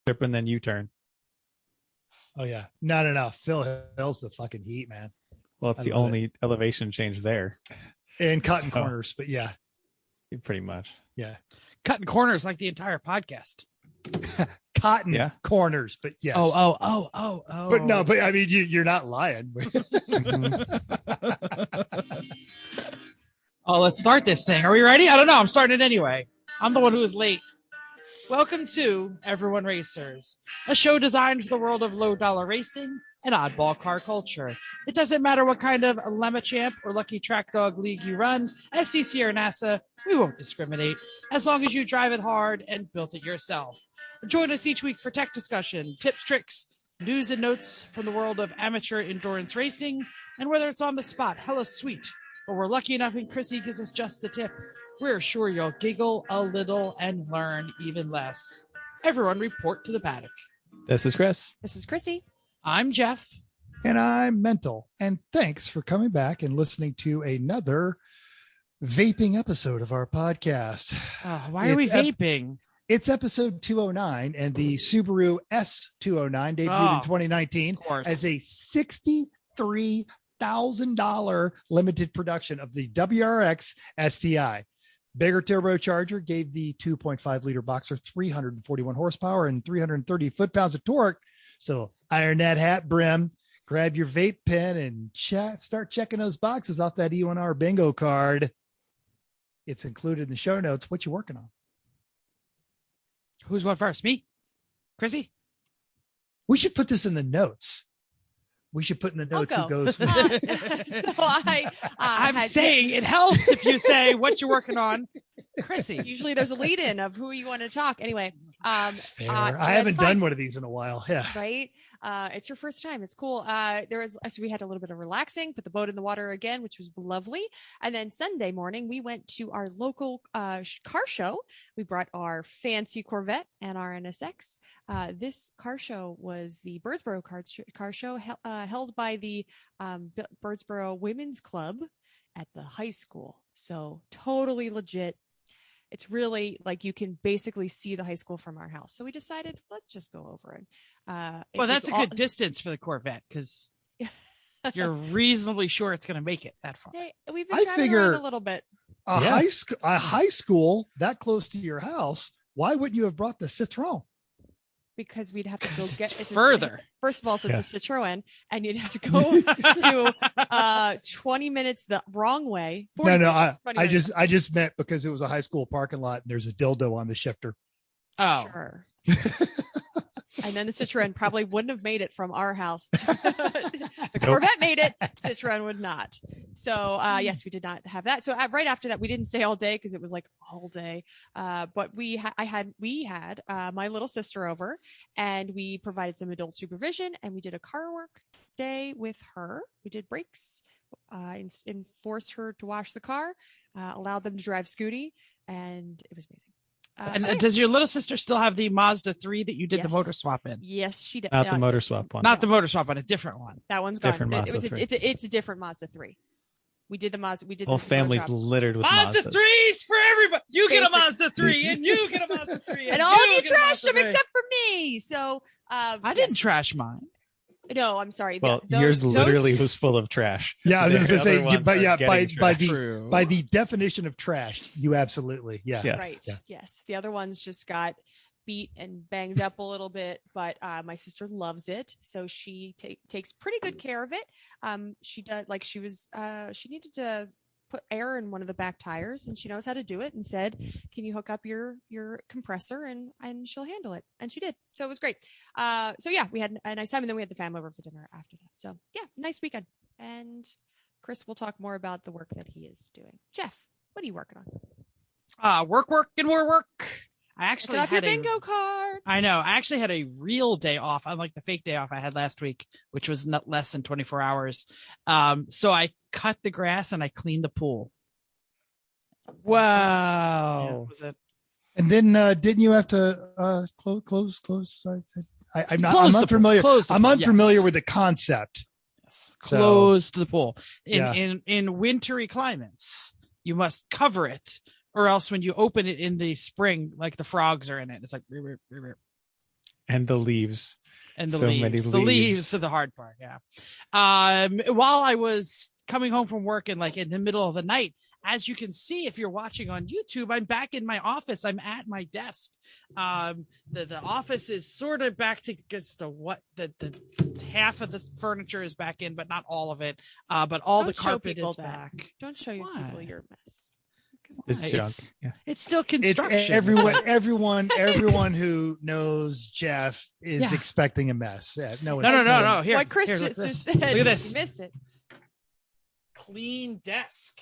Trip and then U-turn. Oh yeah. No. Phil Hill's the fucking heat, man. Well, it's the only elevation change there. And cutting corners, but yeah. Pretty much. Yeah. Cutting corners like the entire podcast. Cotton corners, but yes. Oh. But no, but I mean, you're not lying. Oh, let's start this thing. Are we ready? I don't know. I'm starting it anyway. I'm the one who is late. Welcome to Everyone Racers, a show designed for the world of low-dollar racing and oddball car culture. It doesn't matter what kind of Lemma Champ or Lucky Track Dog League you run, SCC or NASA, we won't discriminate, as long as you drive it hard and built it yourself. Join us each week for tech discussion, tips, tricks, news and notes from the world of amateur endurance racing, and whether it's on the spot, hella sweet, or we're lucky enough and Chrissy gives us just the tip, we're sure you'll giggle a little and learn even less. Everyone report to the paddock. This is Chris. This is Chrissy. I'm Jeff. And I'm Mental. And thanks for coming back and listening to another vaping episode of our podcast. Why are we vaping? It's episode 209, and the Subaru S209 debuted in 2019 as a $63,000 limited production of the WRX STI. Bigger turbocharger gave the 2.5 liter boxer 341 horsepower and 330 foot-pounds of torque. So iron that hat brim, grab your vape pen, and start checking those boxes off that E1R bingo card. It's included in the show notes. What you working on? Who's what first? Me? Chrissy? We should put this in the notes. We should put in the notes who goes. So I'm saying it helps if you say what you're working on. Chrissy. Usually there's a lead in of who you want to talk. Anyway. Fair. I haven't done one of these in a while. Yeah. Right. It's your first time. It's cool. So we had a little bit of relaxing, put the boat in the water again, which was lovely. And then Sunday morning, we went to our local car show. We brought our fancy Corvette and our NSX. This car show was the Birdsboro car show held by the Birdsboro Women's Club at the high school. So totally legit. It's really like you can basically see the high school from our house. So we decided, let's just go over it. Well, that's a good distance for the Corvette because you're reasonably sure it's going to make it that far. Hey, we've been driving around a little bit. A high school that close to your house. Why wouldn't you have brought the Citroen? Because we'd have to go get it further. First of all, so it's a Citroen, and you'd have to go to 20 minutes the wrong way. I just meant because it was a high school parking lot and there's a dildo on the shifter. Oh, sure. And then the Citroen probably wouldn't have made it from our house. The Corvette made it. Citroen would not. So yes, we did not have that. So right after that, we didn't stay all day because it was like all day. But we had my little sister over, and we provided some adult supervision, and we did a car work day with her. We did brakes, and forced her to wash the car, allowed them to drive Scooty, and it was amazing. And does your little sister still have the Mazda 3 that you did the motor swap in? Yes, she does. Not the motor swap one. Not the motor swap one, a different one. That one's gone. Different Mazda 3. It's a different Mazda 3. We did the Mazda. We did whole the family's littered with Mazda 3s for everybody. You get a Mazda 3 and you get a Mazda 3. And all of you trashed them except for me. So I didn't trash mine. No, I'm sorry. Well, yours literally was full of trash. Yeah, I was going to say, but yeah, by the definition of trash, you absolutely, yeah. Yes. Right. Yeah. Yes. The other ones just got beat and banged up a little bit, but my sister loves it, so she takes pretty good care of it. She does, like she needed to put air in one of the back tires, and she knows how to do it, and said, can you hook up your compressor and she'll handle it, and she did. So it was great. So yeah, we had a nice time, and then we had the family over for dinner after that. So yeah, nice weekend. And Chris will talk more about the work that he is doing. Jeff, what are you working on? Work and more work. I actually had your bingo card. I know. I actually had a real day off, unlike the fake day off I had last week, which was not less than 24 hours. So I cut the grass and I cleaned the pool. Wow. Yeah, was it? And then didn't you have to close? I'm unfamiliar. I'm unfamiliar with the concept. Yes. Closed the pool. In wintry climates, you must cover it. Or else when you open it in the spring, like the frogs are in it. It's like, And the leaves. And the So many leaves. The leaves are the hard part. Yeah. While I was coming home from work and like in the middle of the night, as you can see, if you're watching on YouTube, I'm back in my office. I'm at my desk. The office is sort of back to just the half of the furniture is back in, but not all of it. But all Don't the show carpet people is that. back. Don't show your Why? people your mess. It's It's- junk. Yeah. It's still It's construction. everyone who knows Jeff is Yeah. expecting a mess. Yeah, no, No. Here, What Chris here, look just, at just this. said. Look at this. You missed it. Clean desk.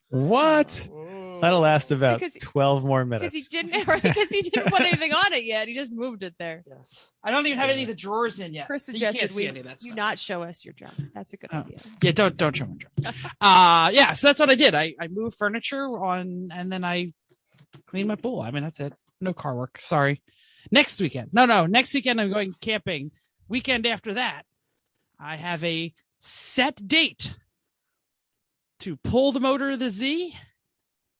What? Oh. That'll last about Because- 12 more Because he minutes. didn't put anything on it yet. He just moved it there. Yes. I don't even have any of the drawers in yet. Chris so you can't suggested see we any of that you stuff. not show us your junk. That's a good Oh. idea. Yeah, don't show my drawers. Yeah, so that's what I did. I moved furniture on, and then I cleaned my pool. I mean, that's it. No car work. Sorry. Next weekend. No. Next weekend I'm going camping. Weekend after that, I have a set date to pull the motor of the Z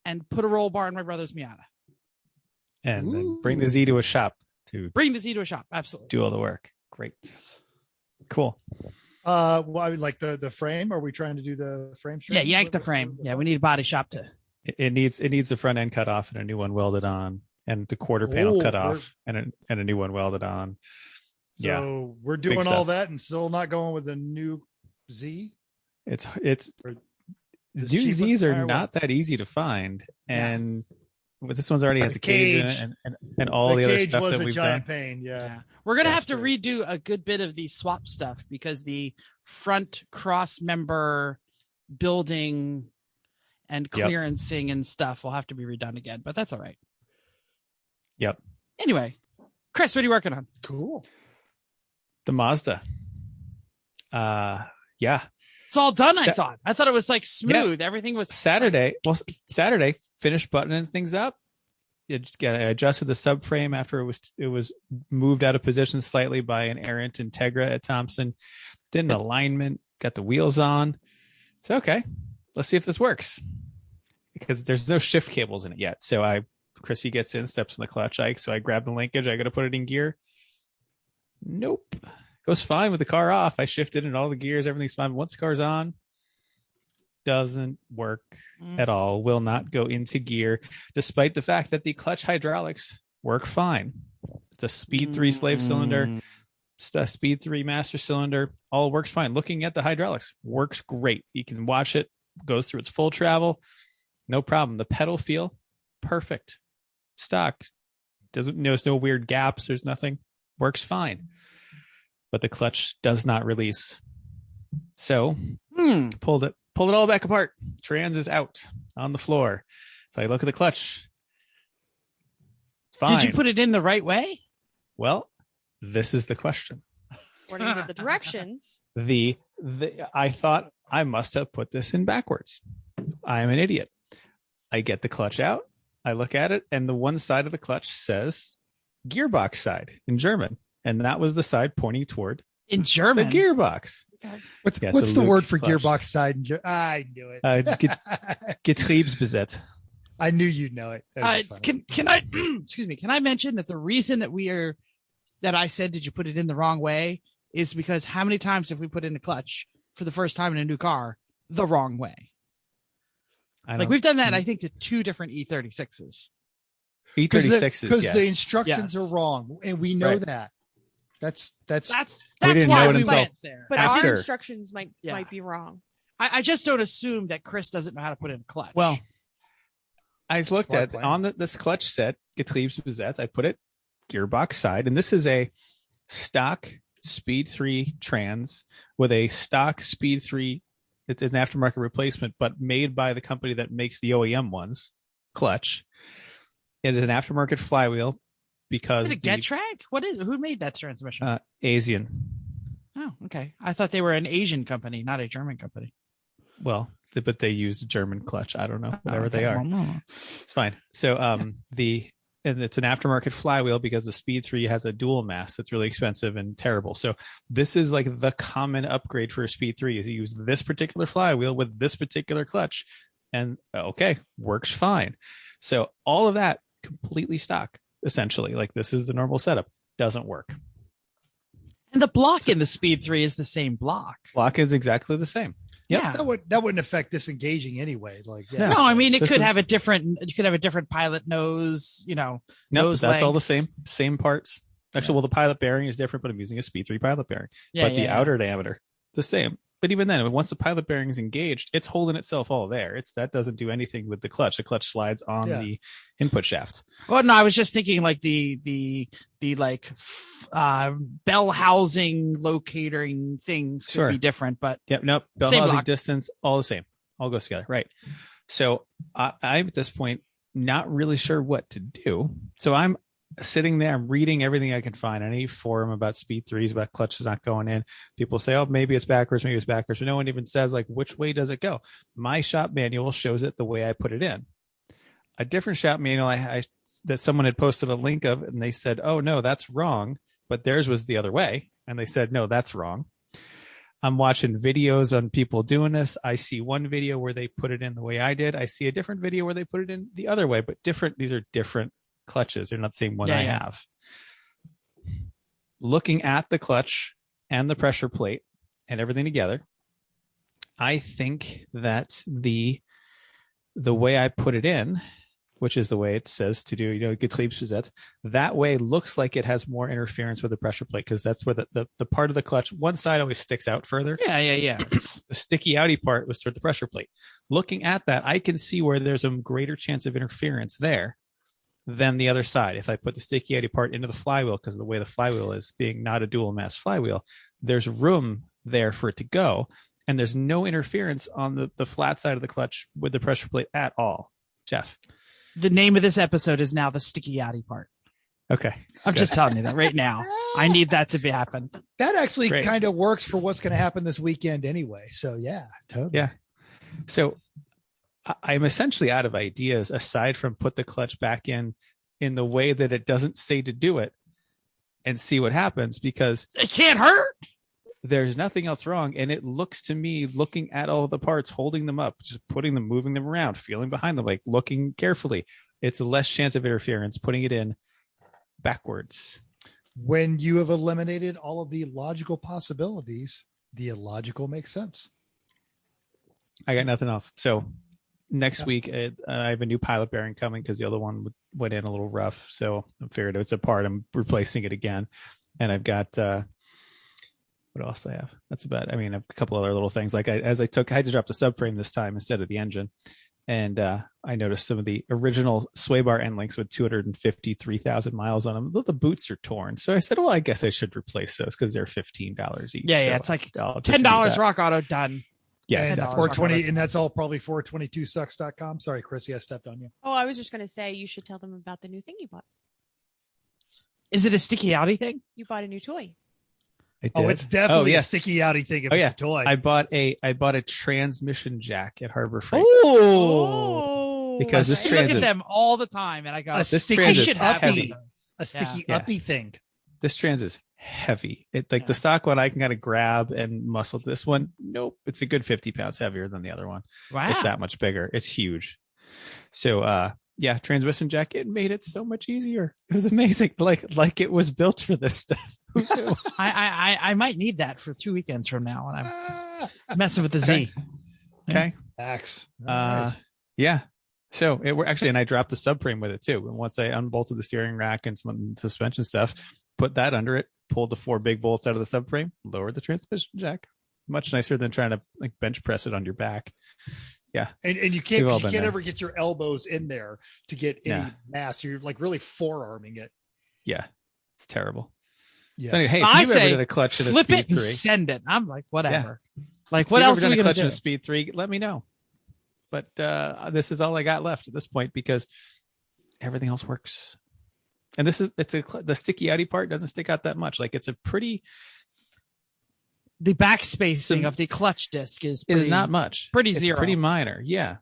and put a roll bar in my brother's Miata. And then bring the Z to a shop to Bring the Z to a shop. Absolutely. do all the work. Great. Cool. Well, I mean, like the frame. Are we trying to do the frame? Yeah, yank the frame. Yeah, we need a body shop to. It needs the front end cut off and a new one welded on, and the quarter panel cut off and a new one welded on. Yeah. So we're doing Big all stuff. that and still not going with a new Z. It's Or new is it cheaper? Z's are Or what? not that easy to find, and but this one's already has The a cage in cage. it and all the other cage stuff was that a we've giant done. pain. Yeah. We're gonna Yeah, have to sure. redo a good bit of the swap stuff because the front cross member building and Yep. clearancing and stuff will have to be redone again, but that's all right. Yep. Anyway, Chris, what are you working on? Cool. The Mazda. Yeah. It's all done. I That- thought it was like smooth. Everything was Saturday finished buttoning things up. I adjusted the subframe after it was moved out of position slightly by an errant Integra at Thompson. Did an alignment, got the wheels on. So okay, let's see if this works. Because there's no shift cables in it yet. So Chrissy gets in, steps in the clutch. So I grab the linkage. I got to put it in gear. Nope. Goes fine with the car off. I shifted and all the gears, everything's fine. Once the car's on, doesn't work at all. Will not go into gear, despite the fact that the clutch hydraulics work fine. It's a Speed 3 slave cylinder, Speed 3 master cylinder. All works fine. Looking at the hydraulics, works great. You can watch it, goes through its full travel. No problem. The pedal feel, perfect. Stock. There's no weird gaps. There's nothing. Works fine. But the clutch does not release. So pulled it all back apart. Trans is out on the floor. So I look at the clutch. Fine. Did you put it in the right way? Well, this is the question. According to the directions. I thought I must have put this in backwards. I am an idiot. I get the clutch out. I look at it, and the one side of the clutch says gearbox side in German. And that was the side pointing toward In German. the gearbox. What's Yeah, what's it's the a word Luke for clutch. gearbox side? I knew it. Getriebsbesitz. I knew you'd know it. That was funny. Can I excuse me? Can I mention that the reason that I said did you put it in the wrong way is because how many times have we put in a clutch for the first time in a new car the wrong way? Like we've done that, I think, to 2 different E36s. E36s, because yes. the instructions Yes. are wrong, and we know Right. that. That's That's didn't why know it we until went there. But After. our instructions might be wrong. I just don't assume that Chris doesn't know how to put in a clutch. Well, I looked Smart at plan. on this clutch set, Getriebsbesitz, I put it gearbox side, and this is a stock Speed 3 trans with a stock Speed 3. It's an aftermarket replacement, but made by the company that makes the OEM ones, clutch. It is an aftermarket flywheel because is it a Getrag? What is it? Who made that transmission? Asian. Oh, okay. I thought they were an Asian company, not a German company. Well, but they use a German clutch. I don't know, whatever they are. Well, It's fine. So and it's an aftermarket flywheel because the Speed 3 has a dual mass that's really expensive and terrible. So this is like the common upgrade for a Speed 3 is you use this particular flywheel with this particular clutch, and okay, works fine. So all of that completely stock, essentially. Like this is the normal setup. doesn't work. And the block in the Speed 3 is the same block. Block is exactly the same. Yep. Yeah. That wouldn't affect disengaging anyway. Like, yeah. No, I mean it This could is- have a different. You could have a different pilot nose. Nope, nose that's all the length. same parts. Actually, well, the pilot bearing is different, but I'm using a Speed 3 pilot bearing. Yeah, But the outer diameter, the same. But even then, once the pilot bearing is engaged, it's holding itself all there. That doesn't do anything with the clutch. The clutch slides on the input shaft. Well, no, I was just thinking like the bell housing locating things could be different, but Yep, nope. Bell same housing, block. distance, all the same. All goes together. Right. So I'm at this point not really sure what to do. So I'm sitting there, I'm reading everything I can find on any forum about Speed 3s, about clutches not going in. People say, oh, maybe it's backwards, but no one even says like which way does it go. My shop manual shows it the way I put it in. A different shop manual that someone had posted a link of, and they said, oh no, that's wrong, but theirs was the other way, and they said, no, that's wrong. I'm watching videos on people doing this. I see one video where they put it in the way I did. I see a different video where they put it in the other way, but different. These are different clutches. They're not the same one I have. Looking at the clutch and the pressure plate and everything together, I think that the way I put it in, which is the way it says to do, Getriebsbesetz, that way looks like it has more interference with the pressure plate, because that's where the part of the clutch, one side always sticks out further. Yeah. The sticky outie part was toward the pressure plate. Looking at that, I can see where there's a greater chance of interference there than the other side. If I put the sticky outie part into the flywheel, because of the way the flywheel is, being not a dual mass flywheel, there's room there for it to go. And there's no interference on the flat side of the clutch with the pressure plate at all. Jeff. The name of this episode is now the sticky outie part. Okay. I'm just telling you that right now. I need that to happen. That actually Great. kind of works for what's going to happen this weekend anyway. So yeah, totally. Yeah. So I'm essentially out of ideas aside from put the clutch back in the way that it doesn't say to do it and see what happens, because It can't hurt. there's nothing else wrong. And it looks to me, looking at all the parts, holding them up, just putting them, moving them around, feeling behind them, like looking carefully, it's a less chance of interference putting it in backwards. When you have eliminated all of the logical possibilities, the illogical makes sense. I got nothing else. So next week, I have a new pilot bearing coming because the other one went in a little rough. So I figured it's a part. I'm replacing it again. And I've got, what else do I have? That's about, I have a couple other little things. Like I had to drop the subframe this time instead of the engine. And I noticed some of the original sway bar end links with 253,000 miles on them. The boots are torn. So I said, well, I guess I should replace those because they're $15 each. Yeah. So It's like I'll just do $10 that. Rock Auto done. Yeah, And exactly. 420, and that's all probably 422sucks.com. Sorry, Chrissy, I stepped on you. Oh, I was just going to say you should tell them about the new thing you bought. Is it a sticky outie thing? You bought a new toy. I Oh, did. it's definitely yes. a sticky outy thing if Oh, it's yeah. a toy. I bought a transmission jack at Harbor Freight. Oh, Because this I look trans at is- them all the time, and I go, A This sticky I trans is should have heavy. one of those. a sticky Yeah. uppy thing. This trans is heavy. It Yeah. the stock one I can kind of grab and muscle. This one, nope. It's a good 50 pounds heavier than the other one. Wow. It's that much bigger. It's huge. So yeah, transmission jack, it made it so much easier. It was amazing. Like it was built for this stuff. Who knew? I might need that for 2 weekends from now when I'm Ah, messing with the Z. Okay. Axe. All right. Yeah. So it were actually, and I dropped the subframe with it too. And once I unbolted the steering rack and some suspension stuff, put that under it, pulled the 4 big bolts out of the subframe, lowered the transmission jack. Much nicer than trying to like bench press it on your back. Yeah. And you We've can't all been there. ever get your elbows in there to get any Yeah. mass. You're like really forearming it. Yeah. It's terrible. Yes. So anyway, hey, I if you've ever say did a clutch in a Flip Speed it and 3, send it. I'm like, whatever. Like, if what you've else ever are we done a going clutch to in do? a Speed 3, let me know. But this is all I got left at this point because everything else works. And the sticky outie part doesn't stick out that much. Like it's a pretty, The back spacing Some- of the clutch disc is it is not much. pretty It's zero. pretty minor. Yeah.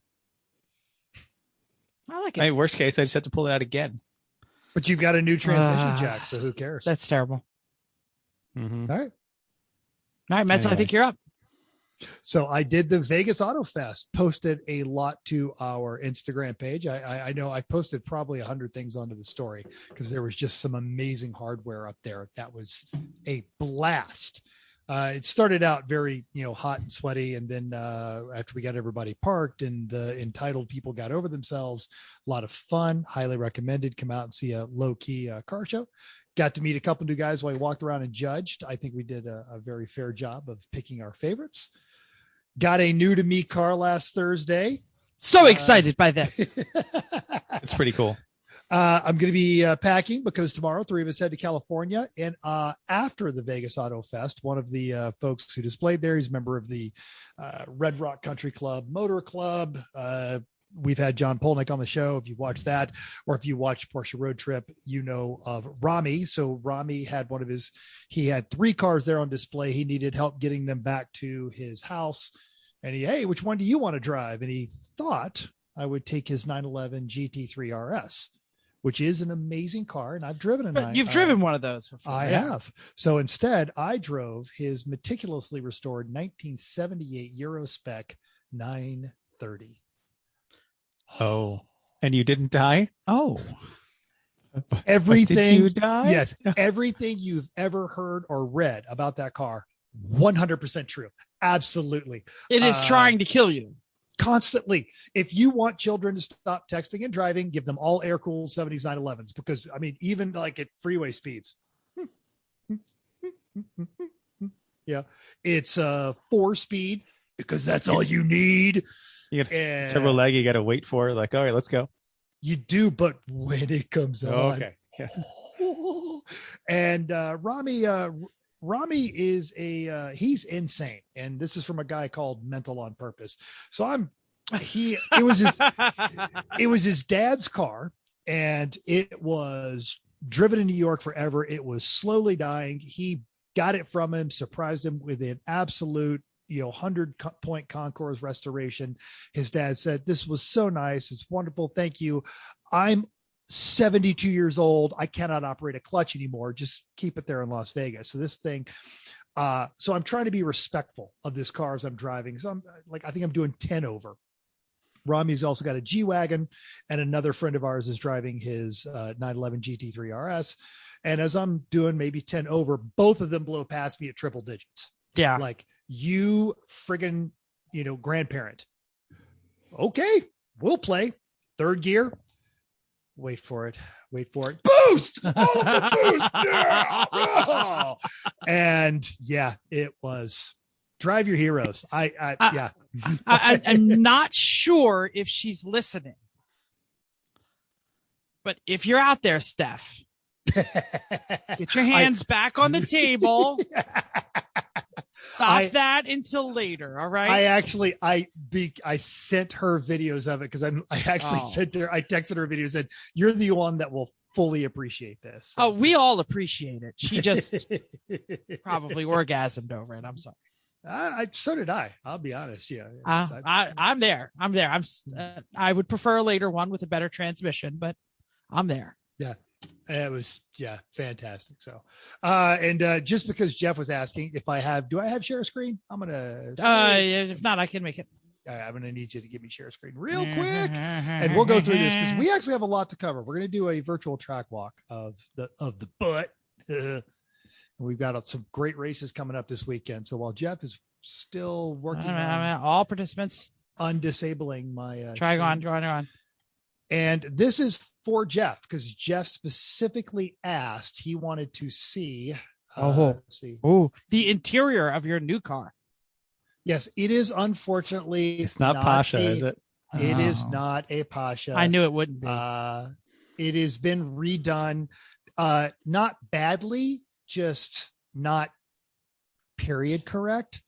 I like it. Worst case, I just have to pull it out again. But you've got a new transmission Ah. jack, so who cares? That's terrible. Mm-hmm. All right. All right, Mets, I Anyway. think you're up. So I did the Vegas Auto Fest, posted a lot to our Instagram page. I know I posted probably 100 things onto the story because there was just some amazing hardware up there. That was a blast. It started out very, hot and sweaty. And then after we got everybody parked and the entitled people got over themselves, a lot of fun, highly recommended. Come out and see a low key car show. Got to meet a couple new guys while I walked around and judged. I think we did a very fair job of picking our favorites. Got a new to me car last Thursday. So excited by this. It's pretty cool. I'm going to be packing because tomorrow 3 of us head to California. And after the Vegas Auto Fest, one of the folks who displayed there, he's a member of the Red Rock Country Club Motor Club. We've had John Polnick on the show. If you watch that, or if you watch Porsche Road Trip, you know of Rami. So Rami had he had 3 cars there on display. He needed help getting them back to his house. And hey, which one do you want to drive? And he thought I would take his 911 GT3 RS, which is an amazing car. And I've driven a But you've driven one of those before. I have. So instead I drove his meticulously restored 1978 Euro spec 930. Oh, and you didn't die? Oh, Everything. Did you die? Yes. Everything you've ever heard or read about that car, 100% true. Absolutely. it is trying to kill you. Constantly. If you want children to stop texting and driving, give them all air cooled 70s 911s, because even like at freeway speeds. Yeah. It's a 4-speed because that's all you need. You got turbo lag, you got to wait for it. Like, all right, let's go. You do, but when it comes on. Okay. Yeah. And Rami is he's insane. And this is from a guy called Mental on Purpose. So it was his dad's car, and it was driven in New York forever. It was slowly dying. He got it from him, surprised him with an absolute 100-point concours restoration. His dad said, "This was so nice. It's wonderful. Thank you. I'm 72 years old. I cannot operate a clutch anymore. Just keep it there in Las Vegas." So this thing, so I'm trying to be respectful of this car as I'm driving. So I think I'm doing 10 over. Rami's also got a G-Wagon, and another friend of ours is driving his 911 GT3 RS. And as I'm doing maybe 10 over, both of them blow past me at triple digits. Yeah. Like, you friggin', grandparent. Okay, we'll play. 3rd gear. Wait for it. Boost! Oh, boost! Yeah! Oh! And yeah, it was drive your heroes. Yeah. I'm not sure if she's listening, but if you're out there, Steph, get your hands back on the table. Stop that until later. All right. I sent her videos of it because I texted her videos, and you're the one that will fully appreciate this. So. Oh, we all appreciate it. She just probably orgasmed over it. I'm sorry. So did I. I'll be honest. Yeah. I'm there. I would prefer a later one with a better transmission, but I'm there. Yeah. It was, fantastic. So, and just because Jeff was asking if do I have share screen? I'm going to, if not, I can make it. I'm going to need you to give me share screen real quick, and we'll go through this because we actually have a lot to cover. We're going to do a virtual track walk of the butt. We've got some great races coming up this weekend. So while Jeff is still working on all participants, undisabling my, try on. And this is for Jeff, because Jeff specifically asked, he wanted to see. The interior of your new car. Yes, it is. Unfortunately, it's not Pasha, is it? It is not a Pasha. I knew it wouldn't be. It has been redone, not badly, just not period correct.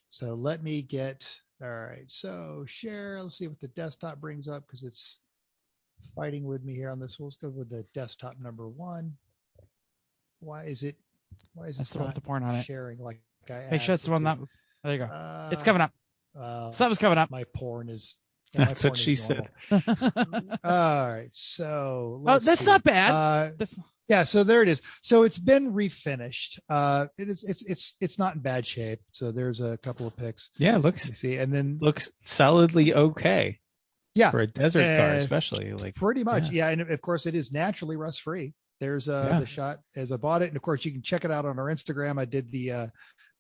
So let me get, all right. So share, let's see what the desktop brings up, because it's fighting with me here on this. Let's go with the desktop number 1. Why is it not the porn on it sharing like I make sure it's the one that there you go. It's coming up. Something's coming up. My porn is that's what she said. All right, so that's see. not bad. Yeah, so there it is. So it's been refinished. It's not in bad shape. So there's a couple of pics. Yeah, You see, and then looks solidly okay. Yeah, for a desert car, especially pretty much. Yeah, and of course it is naturally rust free. There's the shot as I bought it, and of course you can check it out on our Instagram. I did the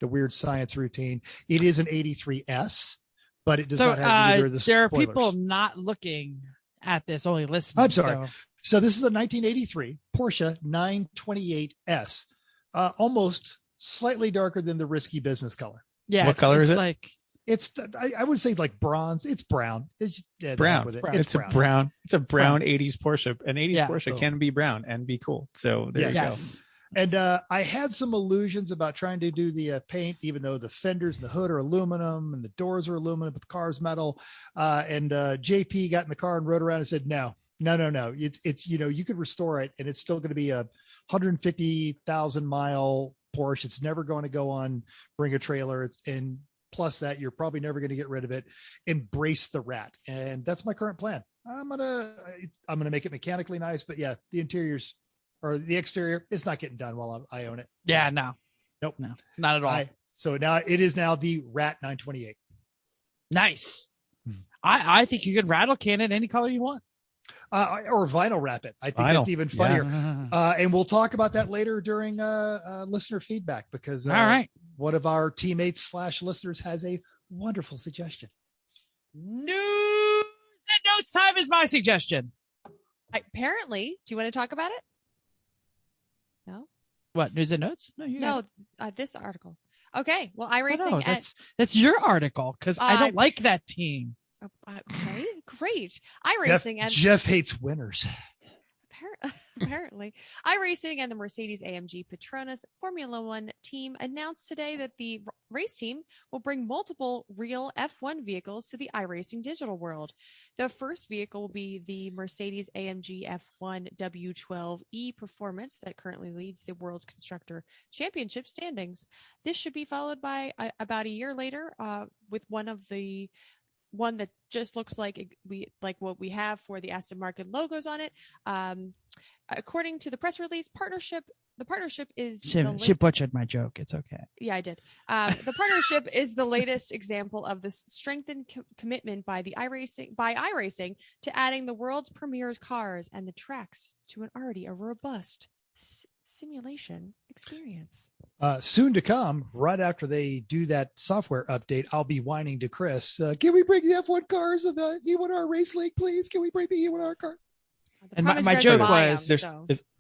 weird science routine. It is an 83S, but it does not have either of the there are spoilers. people not looking at this, only listening. I'm sorry. So this is a 1983 Porsche 928S, almost slightly darker than the risky business color. Yeah, what color is it? Like it's I would say like bronze. It's brown. It's brown. It's a brown 80s Porsche. An 80s Porsche Oh. can be brown and be cool. So there you go. And I had some illusions about trying to do the paint, even though the fenders and the hood are aluminum and the doors are aluminum, but the car's metal. And JP got in the car and rode around and said, no. It's you could restore it and it's still going to be a 150,000 mile Porsche. It's never going to go on Bring a Trailer. And plus that, you're probably never going to get rid of it. Embrace the rat. And that's my current plan. I'm gonna make it mechanically nice, but yeah, the interiors or the exterior, it's not getting done while I own it. Yeah, no, nope, no, not at all. So now it is now the Rat 928. Nice. I think you could rattle can it any color you want. Or vinyl wrap it. I think that's even funnier. Yeah. And we'll talk about that later during listener feedback because all right, one of our teammates / listeners has a wonderful suggestion. News and notes time is my suggestion. Apparently, do you want to talk about it? No. What, news and notes? No, this article. Okay. Well, iRacing. That's your article because I don't like that team. Okay, great. iRacing Jeff hates winners. Apparently, iRacing and the Mercedes-AMG Petronas Formula One team announced today that the race team will bring multiple real F1 vehicles to the iRacing digital world. The first vehicle will be the Mercedes-AMG F1 W12E Performance that currently leads the World's Constructor Championship standings. This should be followed by about a year later with one that just looks like what we have for the Aston Martin logos on it. According to the press release, the partnership is she butchered my joke. It's okay. Yeah, I did. The partnership is the latest example of this strengthened commitment by iRacing to adding the world's premier cars and the tracks to an already a robust simulation experience. Soon to come, right after they do that software update, I'll be whining to Chris, can we bring the F1 cars of the E1R Race League, please? Can we bring the E1R cars? And my joke was there's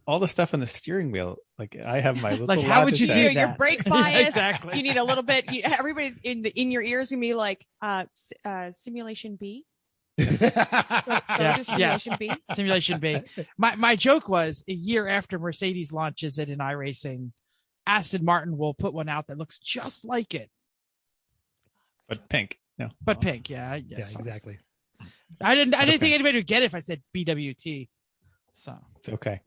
all the stuff on the steering wheel. Like I have my little how would you do your brake bias? Exactly. You need a little bit. Everybody's in your ears gonna be like simulation B. Simulation B. Simulation B. My joke was a year after Mercedes launches it in iRacing, Aston Martin will put one out that looks just like it, but pink. No, but pink. Yeah, exactly. I didn't think anybody would get it if I said BWT. So it's okay.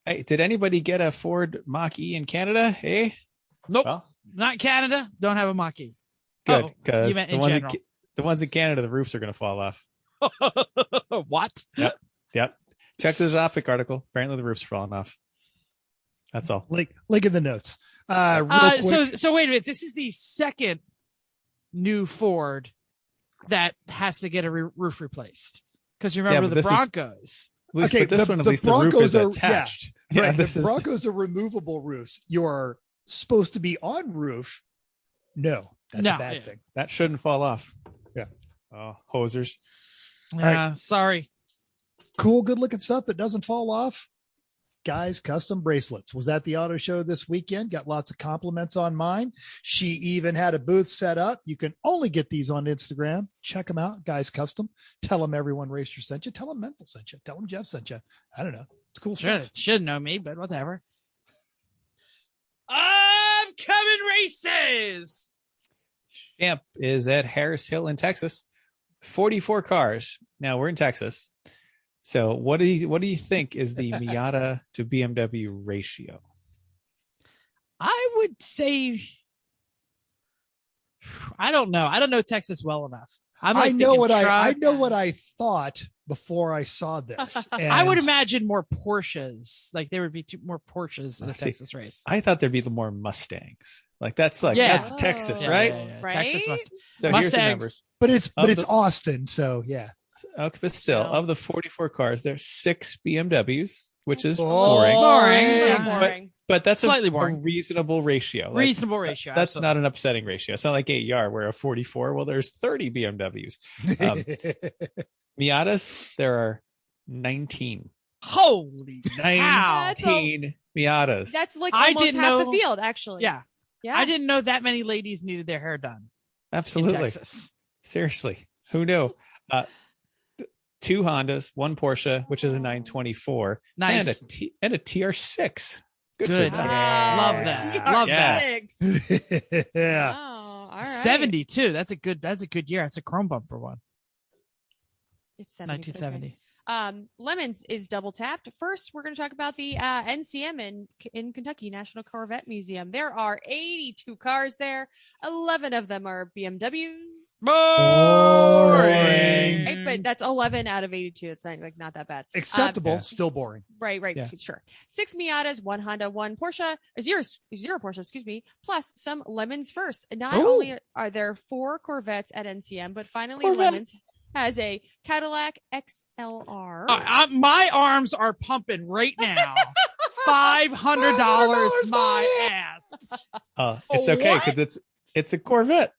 Hey, did anybody get a Ford Mach-E in Canada? Hey, nope, not Canada. Don't have a Mach-E. Good, because the ones in Canada, the roofs are going to fall off. What? Yep. Check the Zopic article. Apparently, the roofs are falling off. That's all. Link in the notes. So wait a minute. This is the second new Ford that has to get a roof replaced. Because remember the Broncos. But this one, at least the roof is attached. Yeah, right. The Broncos are removable roofs. You're supposed to be on roof. No, that's a bad thing. That shouldn't fall off. Yeah. Oh, hosers. Yeah, sorry. Cool, good looking stuff that doesn't fall off. Guys, custom bracelets. Was at the auto show this weekend. Got lots of compliments on mine. She even had a booth set up. You can only get these on Instagram. Check them out. Guys Custom. Tell them Everyone Racer sent you. Tell them Mental sent you. Tell them Jeff sent you. I don't know. It's cool stuff. Should know me, but whatever. Upcoming races. Champ is at Harris Hill in Texas. 44 cars. Now we're in Texas. So what do you think is the Miata to BMW ratio? I would say I don't know. I don't know Texas well enough. I know what I thought before I saw this. I would And imagine more Porsches. Like there would be more Porsches in a Texas race. I thought there'd be more Mustangs. That's Yeah. that's Texas, Oh, right? Right? Texas So here's the Mustangs. numbers. but it's Of the- Austin, so yeah. Okay, but still, of the 44 cars, there's 6 BMWs, which is Boring. boring. Very Boring. boring. But that's Slightly a boring. reasonable ratio. Reasonable ratio. That's absolutely. not an upsetting ratio. It's not like E1R where a 44. Well, there's 30 BMWs. Miatas, there are 19. Holy cow. 19 Miatas. That's like I almost didn't half know- the field, actually. Yeah. Yeah. I didn't know that many ladies needed their hair done in Absolutely. Texas. Seriously. Who knew? 2 Hondas, 1 Porsche, which is a 924, Nice. and a TR6. Good. for them. Yeah. Love that. TR6. Love that. Yeah. Wow. All right. 72. That's a good year. That's a chrome bumper one. It's 70, but okay. 1970. Lemons is double tapped. First, we're going to talk about the NCM in Kentucky National Corvette Museum. There are 82 cars there. 11 of them are BMWs. Boring. Right, but that's 11 out of 82. It's not that bad. Acceptable, Yeah. still boring. Right, Yeah. sure. 6 Miatas, 1 Honda, 1 Porsche, zero Porsche, excuse me, plus some Lemons first. Not Ooh. only are there 4 Corvettes at NCM, but finally Corvette. Lemons has a Cadillac XLR. My arms are pumping right now. $500 my ass. It's okay What? because it's a Corvette.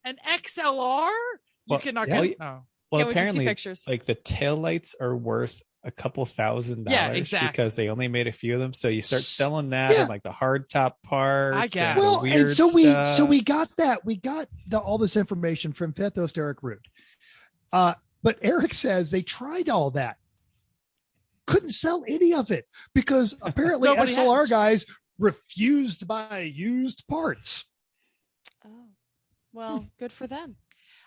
An XLR? You Well, cannot yeah. get. Oh. Well, Can't wait to see apparently, pictures. like the taillights are worth a couple $1,000. Yeah, exactly. Because they only made a few of them. So you start selling that Yeah. and like the hard top parts. I guess. and the Well, weird and so stuff. we got that. We got all this information from Fifth Host Eric Root. But Eric says they tried all that. Couldn't sell any of it because apparently Nobody XLR has. guys refused to buy used parts. Oh, well, good for them.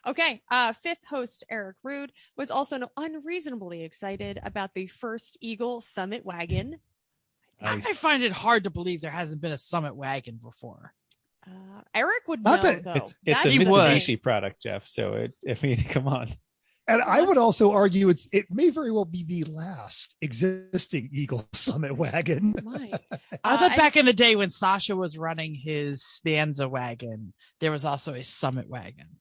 Okay. Fifth host Eric Rude was also unreasonably excited about the first Eagle Summit wagon. Nice. I find it hard to believe there hasn't been a Summit wagon before. Eric would Not know that- though. It's That's a He the would. thing. Mitsubishi product, Jeff. So come on. And I would also argue it may very well be the last existing Eagle Summit wagon. Might. I thought and- back in the day when Sasha was running his Stanza wagon, there was also a Summit wagon.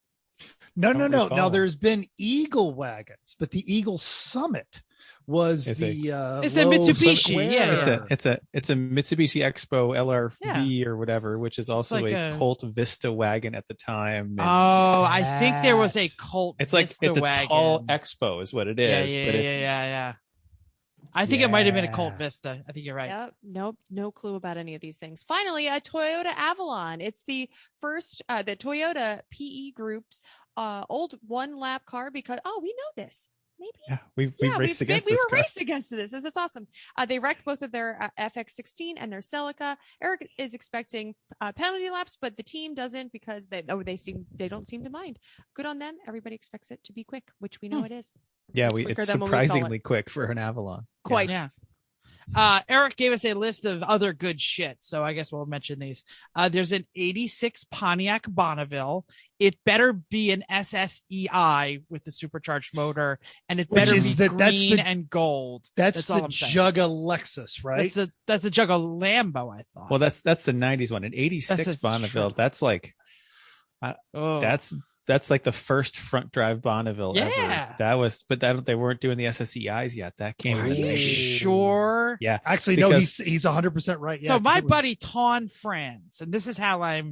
No. Don't Now recall. there's been Eagle wagons, but the Eagle Summit was It's the It's a low Mitsubishi, square. yeah. It's a Mitsubishi Expo LRV Yeah. or whatever, which is also like a a- Colt Vista wagon at the time. and Oh, I think there was a Colt. it's like Vista it's a wagon. tall Expo, is what it is. Yeah, but it's yeah. I think it might have been a Colt Yeah. Vista. I think you're right. Yep. Nope. No clue about any of these things. Finally, a Toyota Avalon. It's the first, the Toyota PE Group's old 1-lap car because, we know this. Maybe. yeah, we've raced against we this were car. raced against this. It's awesome. They wrecked both of their FX16 and their Celica. Eric is expecting penalty laps, but the team doesn't because they don't seem to mind. Good on them. Everybody expects it to be quick, which we know it is. Yeah, quicker it's than when we saw it. surprisingly quick for an Avalon. Quite. Yeah. Eric gave us a list of other good shit, so I guess we'll mention these. There's an 86 Pontiac Bonneville. It better be an SSEI with the supercharged motor, and it Which better is be that's green the- and gold. That's all the I'm saying. Jugga Lexus, right? That's the Jugga Lambo, I thought. Well, that's the 90s one. An 86 That's Bonneville, true. that's like Oh. that's like the first front drive Bonneville Yeah. ever. That was, but they weren't doing the SSEIs yet. That came Are in the you 90s. sure? Yeah. Actually, no, because- he's 100% right. Yeah, So 'cause my it was- buddy Ton Franz, and this is how I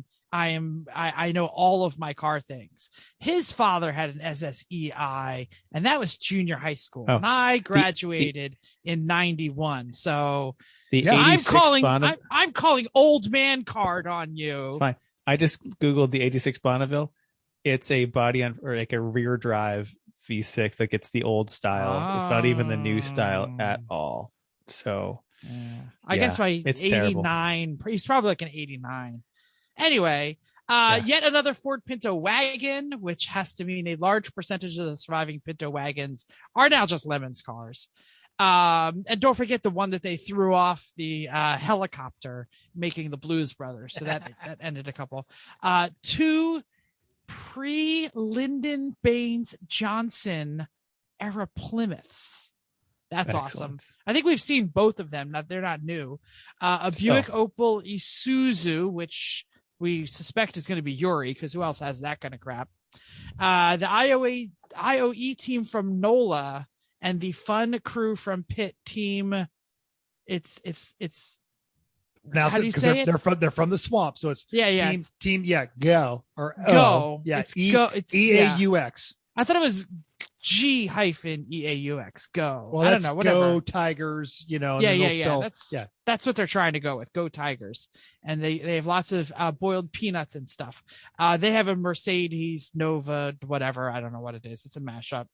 know all of my car things. His father had an SSEI, and that was junior high school. Oh. And I graduated in 91. So The Yeah. 86 Bonneville. I'm calling old man card on you. Fine. I just Googled the 86 Bonneville. It's a body on, or like a rear drive V6. Like it's the old style. It's not even the new style at all. So I Yeah, guess by it's terrible. 89, he's probably like an 89. Anyway, yet another Ford Pinto wagon, which has to mean a large percentage of the surviving Pinto wagons are now just Lemons cars. And don't forget the one that they threw off the helicopter, making the Blues Brothers. So that ended a couple. 2 pre-Lyndon Baines Johnson era Plymouths. That's awesome. Excellent. I think we've seen both of them. They're not new. A Buick Opel Isuzu, which we suspect is going to be Yuri, because who else has that kind of crap? The IOE team from NOLA and the fun crew from Pitt team. It's Now, how do you say it? They're from the swamp, so it's team go or go. Yeah, it's go. It's EAUX. I thought it was G-EAUX. Go. Well, I don't know. Whatever. Go Tigers. That's what they're trying to go with. Go Tigers, and they have lots of boiled peanuts and stuff. They have a Mercedes Nova, whatever. I don't know what it is. It's a mashup.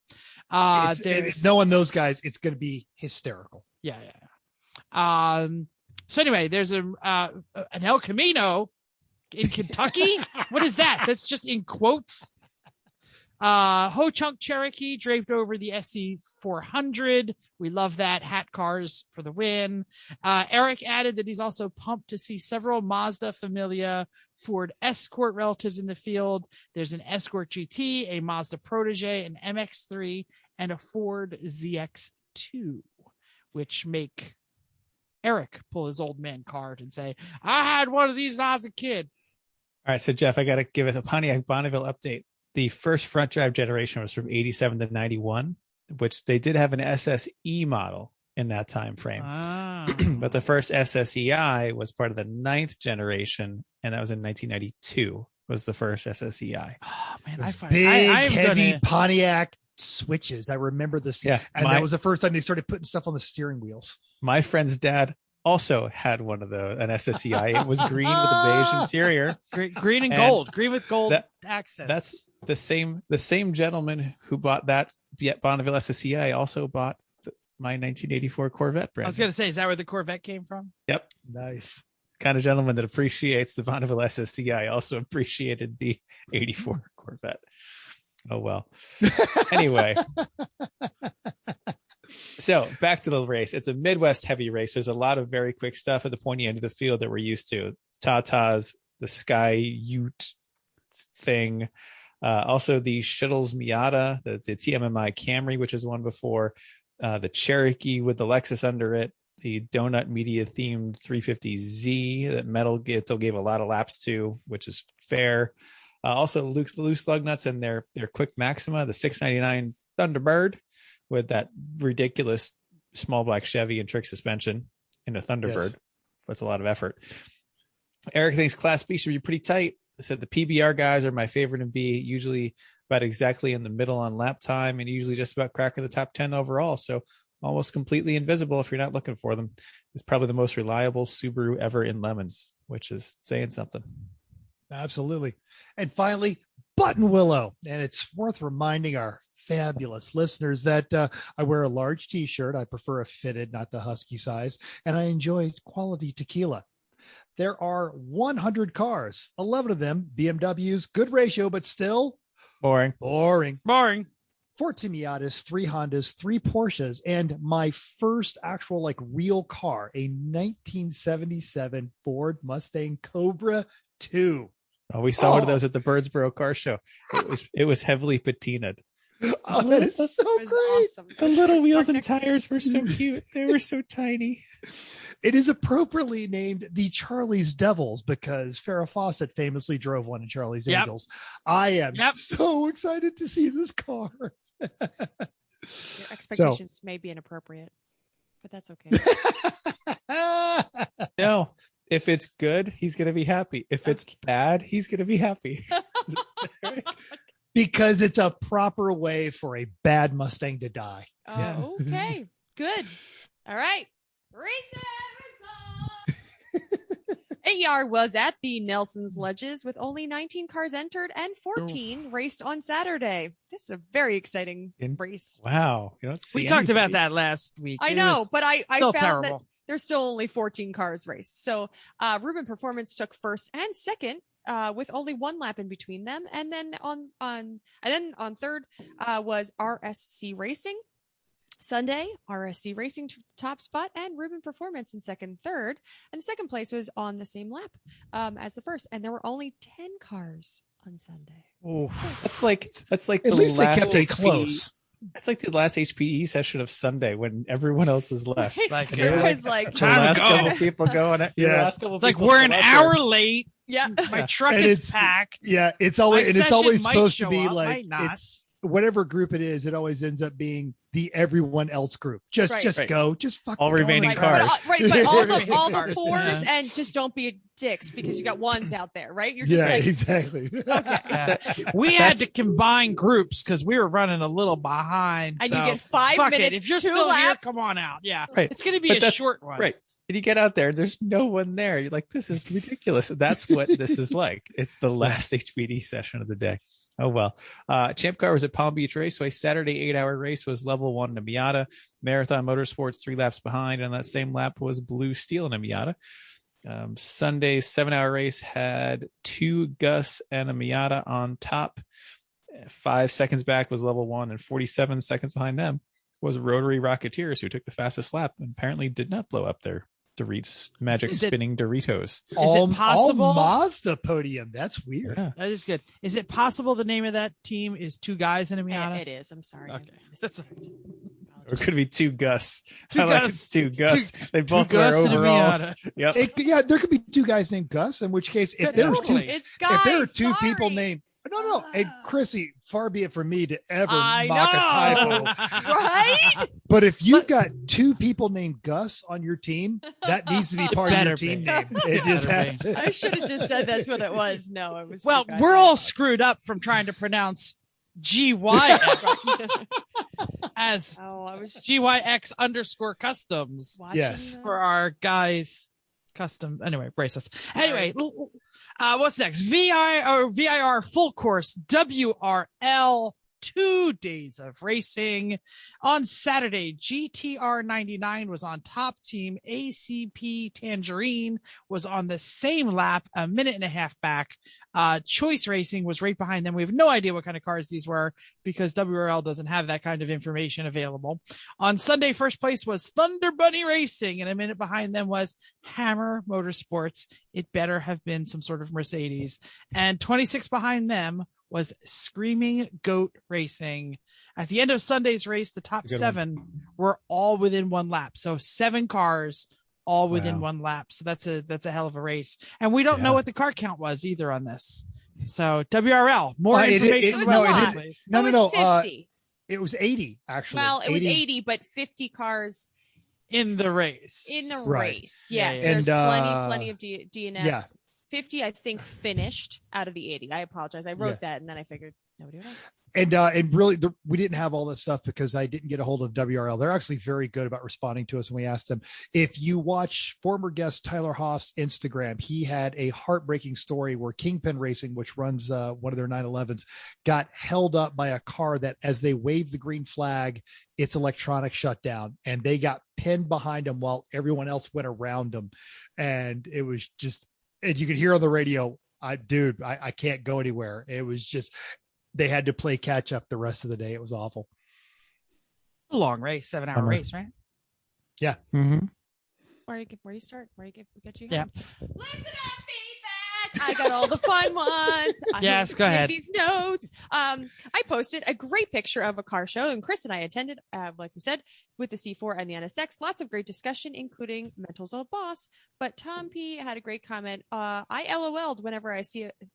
Knowing those guys, it's going to be hysterical. Yeah. So anyway, there's an El Camino in Kentucky. What is that? That's just in quotes. Ho Chunk Cherokee draped over the SC 400. We love that. Hat cars for the win. Eric added that he's also pumped to see several Mazda Familia Ford Escort relatives in the field. There's an Escort GT, a Mazda Protege, an MX-3, and a Ford ZX-2, which make Eric pull his old man card and say, I had one of these when I was a kid. All right, so Jeff, I got to give it a Pontiac Bonneville update. The first front drive generation was from 87 to 91, which they did have an SSE model in that time frame. But the first SSEI was part of the 9th generation, and that was in 1992 was the first SSEI. Oh, man, heavy Pontiac switches. I remember this. Yeah, and that was the first time they started putting stuff on the steering wheels. My friend's dad also had one of those, an SSEI. It was green with a beige interior. Green and gold. Green with gold accents. That's the same gentleman who bought that Bonneville SSEI also bought my 1984 Corvette brand. I was going to say, is that where the Corvette came from? Yep. Nice. Kind of gentleman that appreciates the Bonneville SSEI also appreciated the 84 Corvette. Oh, well. Anyway. So back to the race. It's a Midwest heavy race. There's a lot of very quick stuff at the pointy end of the field that we're used to. Tatas, the Sky Ute thing. Also the Shuttles Miata, the TMMI Camry, which is one before. The Cherokee with the Lexus under it. The Donut Media themed 350Z that Metal Gitzel gave a lot of laps to, which is fair. Also loose lug nuts and their quick Maxima, the 699 Thunderbird with that ridiculous small black Chevy and trick suspension in a Thunderbird. Yes. That's a lot of effort. Eric thinks Class B should be pretty tight. I said the PBR guys are my favorite in B, usually about exactly in the middle on lap time and usually just about cracking the top 10 overall. So almost completely invisible if you're not looking for them. It's probably the most reliable Subaru ever in lemons, which is saying something. Absolutely. And finally, Buttonwillow. And it's worth reminding our fabulous listeners that I wear a large t-shirt. I prefer a fitted, not the husky size. And I enjoy quality tequila. There are 100 cars, 11 of them BMWs, good ratio, but still boring. 14 Miatas, 3 Hondas, 3 Porsches, and my first actual real car, a 1977 Ford Mustang Cobra 2. Oh, we saw one of those at the Birdsboro car show. It was heavily patinaed. Oh, that is so great. Awesome. The little wheels and tires were so cute. They were so tiny. It is appropriately named the Charlie's Devils because Farrah Fawcett famously drove one in Charlie's Angels. I am so excited to see this car. Your expectations may be inappropriate, but that's okay. No, if it's good, he's going to be happy. If it's bad, he's going to be happy. Because it's a proper way for a bad Mustang to die. Oh, okay. Good. All right. E1R was at the Nelson's Ledges with only 19 cars entered and 14 raced on Saturday. This is a very exciting race. Wow. We talked about that last week. I know, but I found terrible. that there's still only 14 cars raced. So Ruben Performance took first and second. With only 1 lap in between them, and then on third was RSC Racing. Sunday, RSC Racing top spot, and Ruben Performance in second, third, and the second place was on the same lap as the first. And there were only 10 cars on Sunday. Oh, that's like at the least they last kept it close. It's like the last HPE session of Sunday when everyone else is left. Like, And It you're was like, the Time last to go. couple people going. Yeah. like we're an hour late. yeah. My truck And is it's- packed. Yeah, it's always My and it's session always might supposed to show be up, like might not. it's whatever group it is. It always ends up being the everyone else group. Just Right. go, just fucking All go. remaining Right, cars. but all the Cars, fours, yeah. and just don't be dicks because you got ones out there, right? You're just Yeah, like, exactly. okay. Yeah. We had to combine groups because we were running a little behind. And so you get 5 fuck minutes, it. If you're 2 still laps. here, come on out. Yeah. Right. It's going to be But a that's- short one. Right. And you get out there, there's no one there. You're like, this is ridiculous. That's what this is like. It's the last HPD session of the day. Oh, well. Champ Car was at Palm Beach Raceway. Saturday 8-hour race was level 1 to Miata. Marathon Motorsports 3 laps behind. On that same lap was Blue Steel and a Miata. Sunday's 7-hour race had 2 Gus and a Miata on top. 5 seconds back was level 1, and 47 seconds behind them was Rotary Rocketeers, who took the fastest lap and apparently did not blow up their Doritos, magic Is it- spinning Doritos. all possible- Mazda podium. That's weird. Yeah. That is good. Is it possible the name of that team is 2 guys in a Miata? It is. I'm sorry. Okay. That's Or it could be 2 Gus. 2 I like Gus. it's 2 Gus. They both Gus wear and a overalls. Miata. Yep. Yeah, there could be 2 guys named Gus. In which case, if there was totally. two, It's guys. if there were 2 sorry. people named, no, and Chrissy, far be it from me to ever I mock know. a typo. Right? But if you've got 2 people named Gus on your team, that needs to be part of your better team be. name. It just Better has be. to. I should have just said that's what it was. No, it was. Well, two guys. we're all screwed up from trying to pronounce GYX as Oh, I was just GYX_customs watching. Yes. for our guys custom. Anyway, bracelets. Anyway, what's next? VIR full course WRL. 2 days of racing. On Saturday, GTR 99 was on top team. ACP Tangerine was on the same lap, a minute and a half back. Choice Racing was right behind them. We have no idea what kind of cars these were because WRL doesn't have that kind of information available. On Sunday, first place was Thunder Bunny Racing, and a minute behind them was Hammer Motorsports. It better have been some sort of Mercedes. And 26 behind them was Screaming Goat Racing. At the end of Sunday's race, the top 7 were all within 1 lap. So 7 cars all within 1 lap. So that's a hell of a race. And we don't know what the car count was either on this. So WRL, more information. it was a lot. please. No, It no, was no. 50. It was 80 actually. Well, it was 80, but 50 cars In the race. in the Right. race. Yeah, Yes, yeah. there's And, plenty of DNFs. yeah. 50, I think, finished out of the 80. I apologize. I wrote that, and then I figured nobody would ask. And really, we didn't have all this stuff because I didn't get a hold of WRL. They're actually very good about responding to us when we asked them. If you watch former guest Tyler Hoff's Instagram, he had a heartbreaking story where Kingpin Racing, which runs one of their 911s, got held up by a car that, as they waved the green flag, its electronics shut down, and they got pinned behind them while everyone else went around them. And it was just, and you could hear on the radio, I can't go anywhere. It was just, they had to play catch up the rest of the day. It was awful. A long race, 7-hour race, right? Yeah. Mm-hmm. Where you start? Where you get you? Yeah. Listen up, feedback. I got all the fun ones. Yes, go ahead. These notes. I posted a great picture of a car show, and Chris and I attended, like we said, with the C4 and the NSX. Lots of great discussion, including Mental's old boss. But Tom P had a great comment. I LOL'd whenever I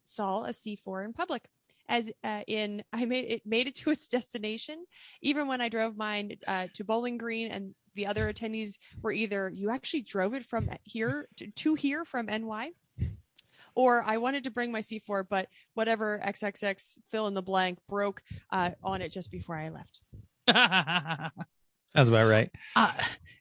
saw a C4 in public. As in, I made it to its destination, even when I drove mine to Bowling Green, and the other attendees were either you actually drove it from here to here from NY, or I wanted to bring my C4, but whatever XXX fill in the blank broke on it just before I left. That's about right.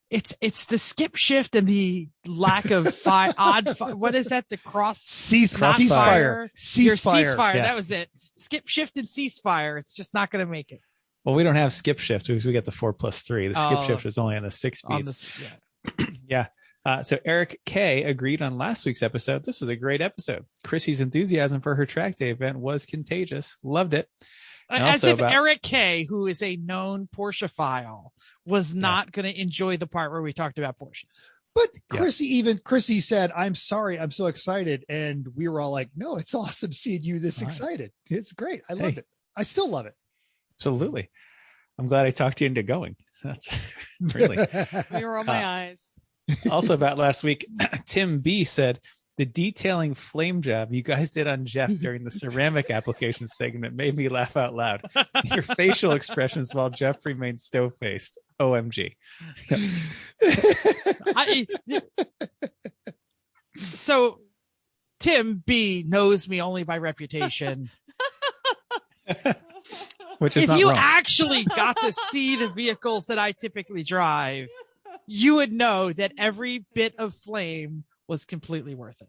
It's the skip shift and the lack of what is that? The cross Ceasefire. Your ceasefire. Yeah. That was it. Skip shift and ceasefire. It's just not going to make it. Well, we don't have skip shift because we got the 4+3. The skip shift is only on the 6 On speeds. yeah. Yeah. So Eric K agreed on last week's episode. This was a great episode. Chrissy's enthusiasm for her track day event was contagious. Loved it. And As also if Eric K, who is a known Porsche file, was not going to enjoy the part where we talked about Porsches. But Chrissy said, "I'm sorry, I'm so excited," and we were all like, "No, it's awesome seeing you this excited. It's great. I love it. I still love it." Absolutely. I'm glad I talked you into going. That's really. Let me roll my eyes. Also about last week, Tim B said, the detailing flame job you guys did on Jeff during the ceramic application segment made me laugh out loud. Your facial expressions while Jeff remained stove-faced. OMG. So Tim B knows me only by reputation. Which is If not you wrong. actually got to see the vehicles that I typically drive, you would know that every bit of flame was completely worth it.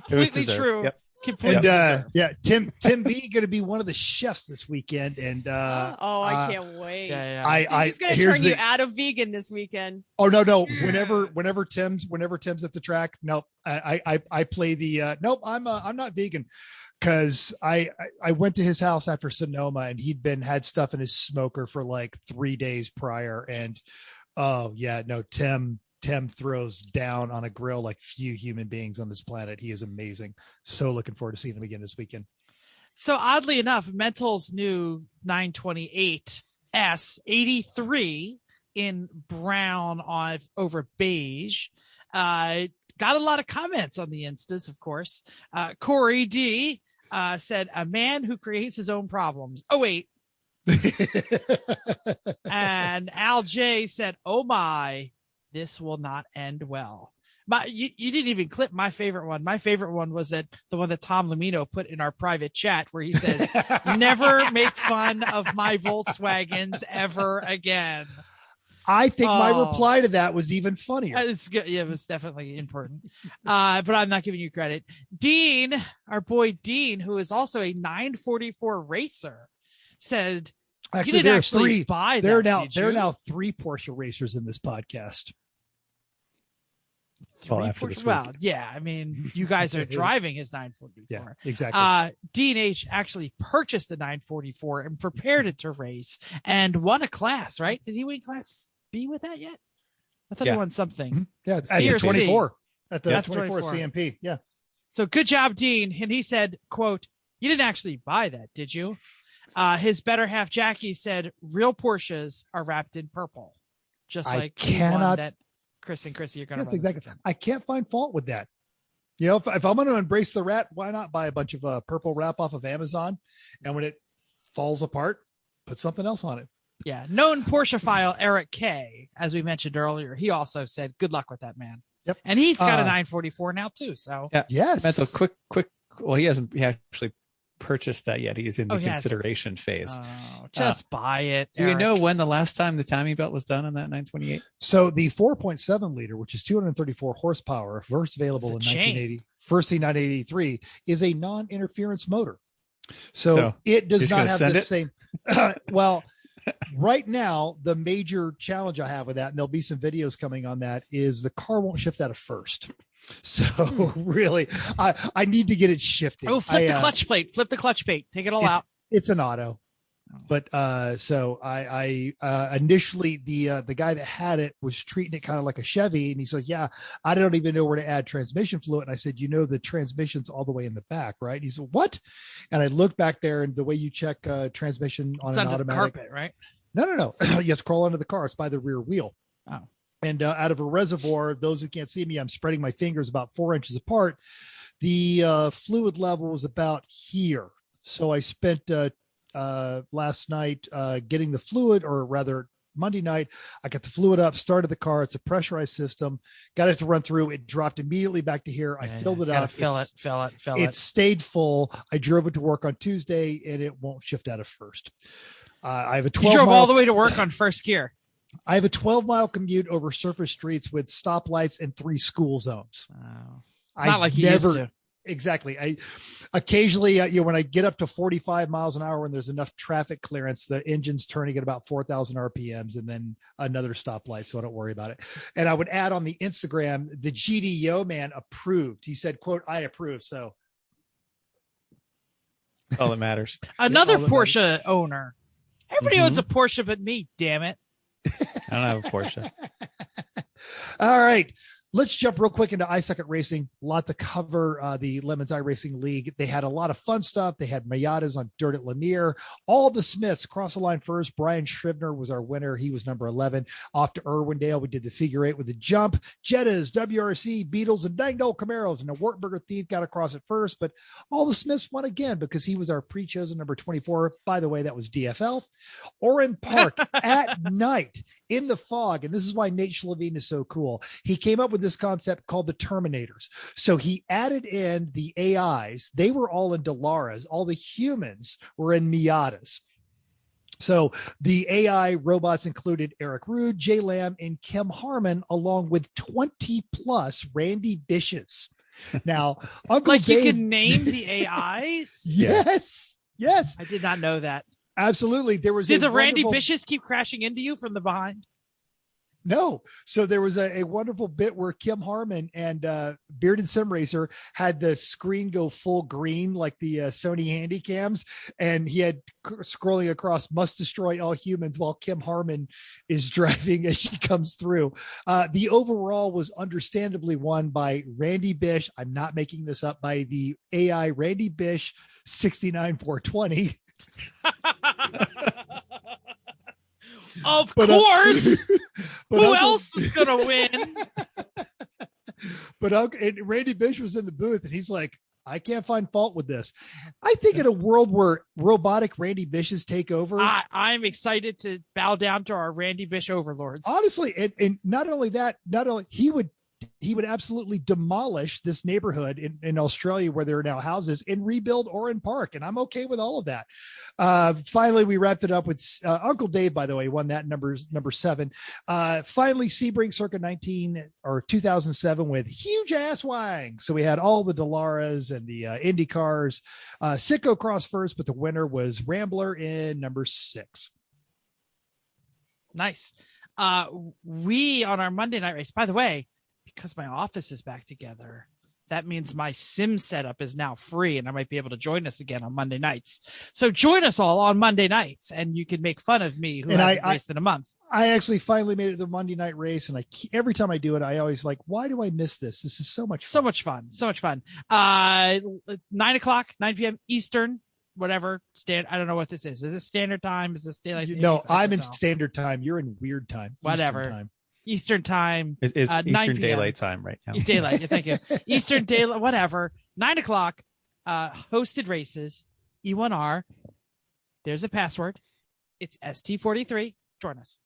Completely deserved. true. Yep. Completely deserved. Yeah, Tim B going to be one of the chefs this weekend, and I can't wait. Yeah. So he's going to here's turn you out of vegan this weekend. Oh no! Whenever Tim's at the track, nope. I play the nope. I'm not vegan, because I went to his house after Sonoma, and he'd had stuff in his smoker for like 3 days prior, and oh yeah, no, Tim throws down on a grill like few human beings on this planet. He is amazing. So looking forward to seeing him again this weekend. So oddly enough, Mental's new 928 S83 in brown over beige got a lot of comments on the Instas, of course. Corey D said, a man who creates his own problems. Oh, wait. And Al J said, oh my, this will not end well. But you didn't even clip my favorite one. My favorite one was the one that Tom Lamino put in our private chat, where he says, never make fun of my Volkswagens ever again. I think my reply to that was even funnier. It's good. Yeah, it was definitely important. But I'm not giving you credit. Dean, our boy Dean, who is also a 944 racer, said, Actually, you didn't actually buy there that. There are now 3 Porsche racers in this podcast. Well, yeah. I mean, you guys are driving his 944. Yeah, exactly. Dean H actually purchased the 944 and prepared it to race and won a class, right? Did he win class B with that yet? I thought he won something. Mm-hmm. Yeah, at C the or 24. C? At the 24 CMP. Yeah. So good job, Dean. And he said, quote, you didn't actually buy that, did you? His better half, Jackie, said real Porsches are wrapped in purple, just like the one that Chris and Chrissy are going to. Yes, exactly. I can't find fault with that. You know, if I'm going to embrace the rat, why not buy a bunch of purple wrap off of Amazon, and when it falls apart, put something else on it. Yeah. Known Porsche file Eric K, as we mentioned earlier, he also said, good luck with that, man. Yep. And he's got a 944 now too. So yeah. Yes. Mental quick. Well, he hasn't actually purchased that yet. He's in the consideration phase. Just buy it. Do you know when the last time the timing belt was done on that 928? So the 4.7 liter, which is 234 horsepower, first available in 1980, first in 1983, is a non-interference motor. So it does not have the same. Well, right now, the major challenge I have with that, and there'll be some videos coming on that, is the car won't shift out of first. So really, I need to get it shifted. Oh, flip the clutch plate. Flip the clutch plate. Take it all out. It's an auto. But so I initially the guy that had it was treating it kind of like a Chevy, and he said, yeah, I don't even know where to add transmission fluid. And I said, you know, the transmission's all the way in the back, right? And he said, what? And I looked back there, and the way you check transmission on an automatic carpet, right? No. You have to crawl under the car. It's by the rear wheel. Oh. And out of a reservoir, those who can't see me, I'm spreading my fingers about 4 inches apart. The fluid level was about here. So I spent last night getting the fluid, or rather Monday night, I got the fluid up, started the car. It's a pressurized system, got it to run through. It dropped immediately back to here. I filled it up. Fill it. It stayed full. I drove it to work on Tuesday, and it won't shift out of first. I have a 12 You drove all the way to work on first gear. I have a 12-mile commute over surface streets with stoplights and 3 school zones. Not like you used to. Exactly. I occasionally, when I get up to 45 miles an hour and there's enough traffic clearance, the engine's turning at about 4,000 RPMs, and then another stoplight. So I don't worry about it. And I would add on the Instagram, the GDO man approved. He said, quote, I approve. So all that matters. Another Porsche owner. Everybody owns a Porsche but me, damn it. I don't have a Porsche. All right. let's jump real quick into iSucket Racing. A lot to cover. The Lemons iRacing League. They had a lot of fun stuff. They had Miatas on dirt at Lanier. All the Smiths cross the line first. Brian Shribner was our winner. He was number 11. Off to Irwindale. We did the figure 8 with the jump. Jettas, WRC, Beetles, and dang old Camaros. And the Wartburger Thief got across at first, but all the Smiths won again because he was our pre-chosen number 24. By the way, that was DFL. Oren Park at night in the fog. And this is why Nate Schlavine is so cool. He came up with this concept called the Terminators. So he added in the AIs. They were all in Delaras. All the humans were in Miatas. So the AI robots included Eric Rude, Jay Lamb, and Kim Harmon, along with 20 plus Randy Bishes. Now, Uncle like Dave, you can name the AIs? Yes. Yes. I did not know that. Absolutely. There was Did the Randy wonderful... Bishes keep crashing into you from the behind? No. So there was a wonderful bit where Kim Harmon and Bearded Sim Racer had the screen go full green, like the Sony Handycams. And he had scrolling across "must destroy all humans" while Kim Harmon is driving as she comes through. The overall was understandably won by Randy Bish. I'm not making this up, by the AI Randy Bish 69420. Of course. But Who else was gonna win? But and Randy Bish was in the booth, and he's like, I can't find fault with this. I think in a world where robotic Randy Bishes take over, I'm excited to bow down to our Randy Bish overlords. honestly, and not only that, he would absolutely demolish this neighborhood in Australia where there are now houses and rebuild Oran Park. And I'm okay with all of that. Finally, we wrapped it up with Uncle Dave, by the way, won that number 7. Finally, Sebring circa 2007 with huge ass wang. So we had all the Delaras and the Indy cars. Sitco cross first, but the winner was Rambler in number 6. Nice. We on our Monday night race, by the way, because my office is back together, that means my sim setup is now free and I might be able to join us again on Monday nights. So join us all on Monday nights and you can make fun of me who hasn't raced in a month. I actually finally made it to the Monday night race, and every time I do it, I always like, why do I miss this? This is so much fun. So much fun. 9 p.m. Eastern, whatever. I don't know what this is. Is this standard time? Is this daylight? No, I'm in standard time. You're in weird time. Whatever. Eastern time. It's Eastern Daylight Time right now. Daylight. Thank you. Eastern Daylight, whatever. 9 o'clock, hosted races, E1R. There's a password. It's ST43. Join us.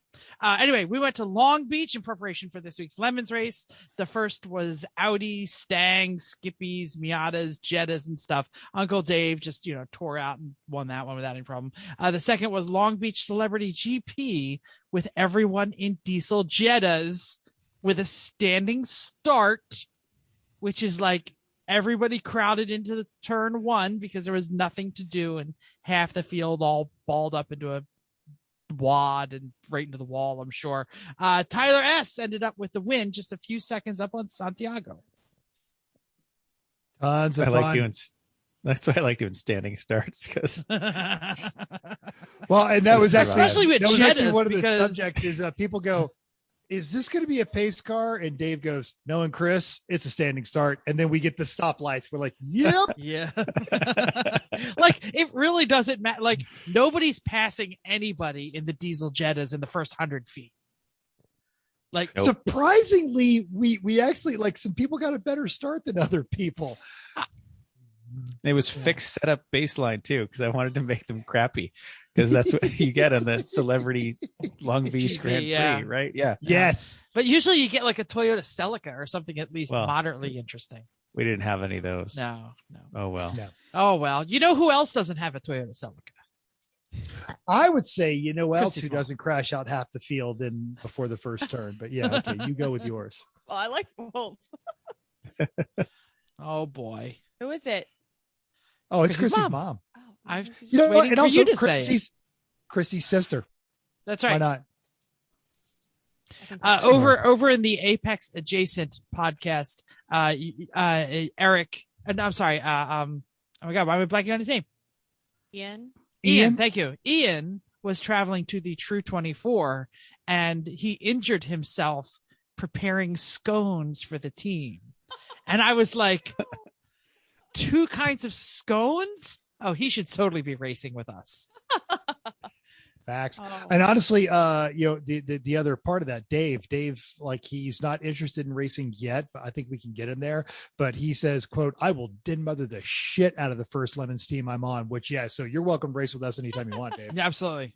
Anyway, we went to Long Beach in preparation for this week's Lemons race. The first was Outie, Stangs, Skippies, Miatas, Jettas, and stuff. Uncle Dave just, tore out and won that one without any problem. The second was Long Beach Celebrity GP with everyone in diesel Jettas with a standing start, which is like everybody crowded into the turn 1 because there was nothing to do and half the field all balled up into a wad and right into the wall, I'm sure. Tyler S ended up with the win, just a few seconds up on Santiago. Tons of fun. That's why I like doing standing starts, because well, and that was actually, especially with Jettas, one of the subjects is people go, is this going to be a pace car? And Dave goes, no, and Chris, it's a standing start. And then we get the stoplights. We're like, yep. Yeah. Like, it really doesn't matter. Like, nobody's passing anybody in the diesel Jettas in the first 100 feet. Like, nope. Surprisingly, we actually, like, some people got a better start than other people. It was fixed setup baseline too, because I wanted to make them crappy, because that's what you get on the Celebrity Long Beach Grand Prix, right? Yeah. Yes. But usually you get like a Toyota Celica or something at least moderately interesting. We didn't have any of those. No. Oh, well. No. Oh, well. You know who else doesn't have a Toyota Celica? I would say, else Chrissy's who mom. doesn't crash out half the field before the first turn. But yeah, okay, you go with yours. Well, I like both. Oh, boy. Who is it? Oh, it's Chrissy's Chrissy's mom. Oh, I'm You know what? waiting And for also you to say it. Chrissy's sister. That's right. Why not? Over in the Apex adjacent podcast, Eric, I'm sorry. Oh my God, why am I blanking on his name? Ian, thank you. Ian was traveling to the True 24 and he injured himself preparing scones for the team. And I was like, 2 kinds of scones? Oh, he should totally be racing with us. Facts. Oh. And honestly, the other part of that, Dave, like he's not interested in racing yet, but I think we can get him there. But he says, quote, I will din mother the shit out of the first Lemons team I'm on, which, yeah, so you're welcome to race with us anytime you want, Dave. Yeah, absolutely.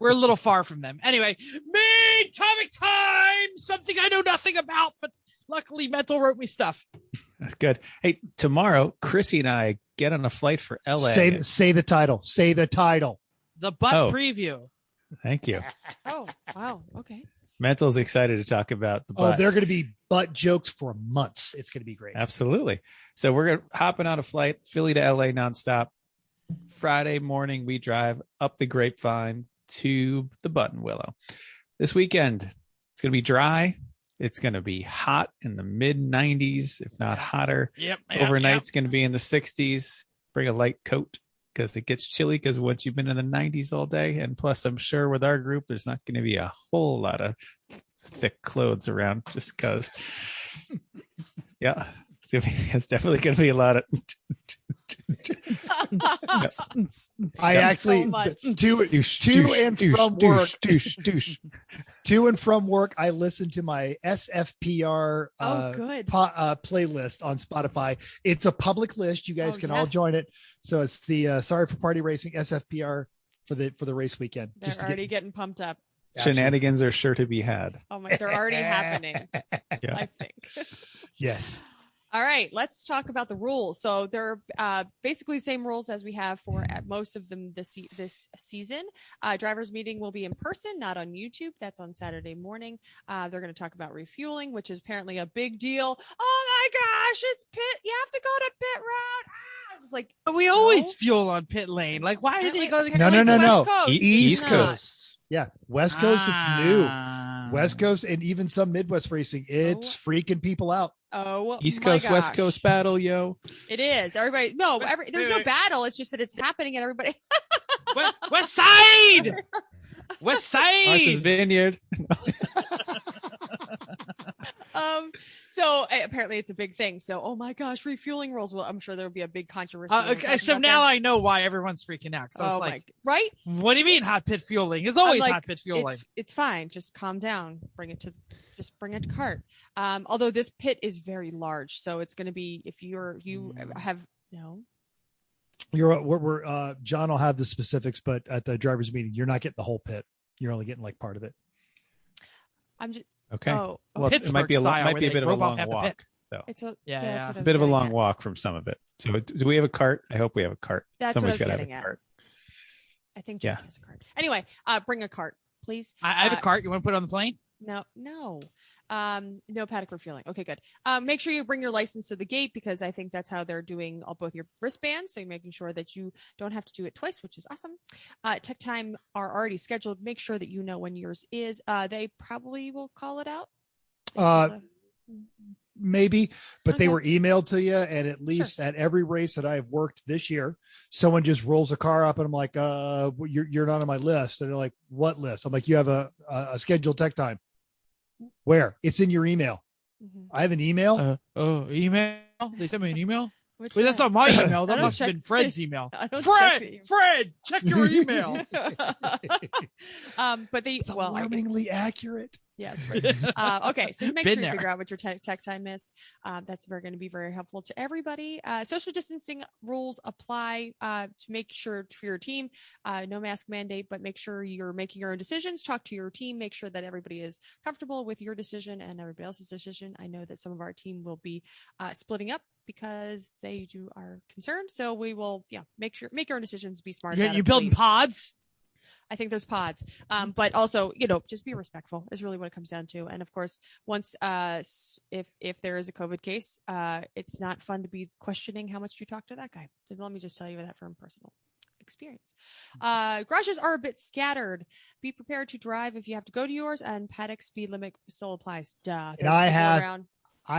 We're a little far from them. Anyway, main topic time! Something I know nothing about, but luckily Mental wrote me stuff. That's good. Hey, tomorrow, Chrissy and I get on a flight for LA. Say the title. Say the title. The butt preview. Thank you. Oh, wow. Okay. Mental's excited to talk about the butt. Oh, they're going to be butt jokes for months. It's going to be great. Absolutely. So we're hopping on a flight, Philly to LA nonstop. Friday morning, we drive up the Grapevine to the Buttonwillow. This weekend, it's going to be dry. It's going to be hot in the mid 90s, if not hotter. Yep. Overnight's going to be in the 60s. Bring a light coat because it gets chilly because once you've been in the 90s all day. And plus, I'm sure with our group, there's not going to be a whole lot of thick clothes around just because. Yeah. It's definitely going to be a lot of. I actually to and from work. I listen to my SFPR playlist on Spotify. It's a public list. You guys can all join it. So it's the Sorry for Party Racing SFPR for the race weekend. They're already getting pumped up. Shenanigans are sure to be had. Oh my! They're already happening. Yeah. I think. Yes. All right, let's talk about the rules. So they're basically the same rules as we have for most of them this season. Drivers meeting will be in person, not on YouTube. That's on Saturday morning. They're going to talk about refueling, which is apparently a big deal. Oh my gosh, it's pit. You have to go to pit route. I was like, we always fuel on pit lane. Like, why did they go to No. East Coast. Yeah, West Coast. It's new. West Coast and even some Midwest racing. It's freaking people out. Oh, East Coast, West Coast battle, yo. It is. Everybody, there's no battle. It's just that it's happening and everybody. West Side! West Side! Martha's Vineyard. So apparently it's a big thing. So, oh my gosh, refueling rules. Well, I'm sure there'll be a big controversy. Okay, so now I know why everyone's freaking out. I was like, right? What do you mean hot pit fueling? It's always hot pit fueling. It's fine. Just calm down. Bring it to cart. Although this pit is very large, so it's going to be if you have no. We're John will have the specifics, but at the driver's meeting, you're not getting the whole pit. You're only getting like part of it. I'm just. Okay. Oh, well, it might be a bit of a long walk, though. It's a it's a bit of a long walk from some of it. So, do we have a cart? I hope we have a cart. Somebody's got to have a cart. I think Jack has a cart. Anyway, bring a cart, please. I have a cart. You want to put it on the plane? No. No paddock refueling. Okay, good. Make sure you bring your license to the gate because I think that's how they're doing both your wristbands. So you're making sure that you don't have to do it twice, which is awesome. Tech time are already scheduled. Make sure that you know when yours is. They probably will call it out. Maybe, but they were emailed to you. And at least at every race that I've worked this year, someone just rolls a car up and I'm like, you're not on my list. And they're like, what list? I'm like, you have a scheduled tech time. Where? It's in your email. Mm-hmm. I have an email. Email? They sent me an email? Wait, that's not my email. That must have been Fred's email. Fred, check your email. But it's alarmingly accurate. Yes. Okay. So make sure you figure out what your tech time is. That's going to be very helpful to everybody. Social distancing rules apply to make sure for your team. No mask mandate, but make sure you're making your own decisions. Talk to your team. Make sure that everybody is comfortable with your decision and everybody else's decision. I know that some of our team will be splitting up because they are concerned. So we will, make your own decisions. Be smart. You building pods? I think there's pods. But also, just be respectful is really what it comes down to. And of course, once, if there is a COVID case, it's not fun to be questioning how much you talk to that guy. So let me just tell you that from personal experience. Garages are a bit scattered. Be prepared to drive if you have to go to yours, and paddock speed limit still applies. Duh. And I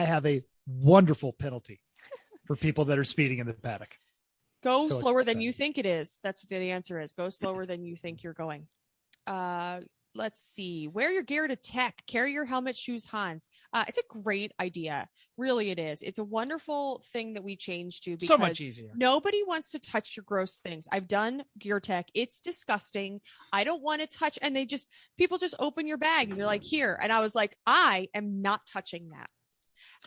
have a wonderful penalty for people that are speeding in the paddock. Go slower than you think it is. That's what the answer is. Go slower than you think you're going. let's see. Wear your gear to tech. Carry your helmet, shoes, Hans. It's a great idea. Really, it is. It's a wonderful thing that we changed to because So much easier. nobody wants to touch your gross things. I've done gear tech. It's disgusting. I don't want to touch. And people just open your bag and you're like, here. And I was like, I am not touching that.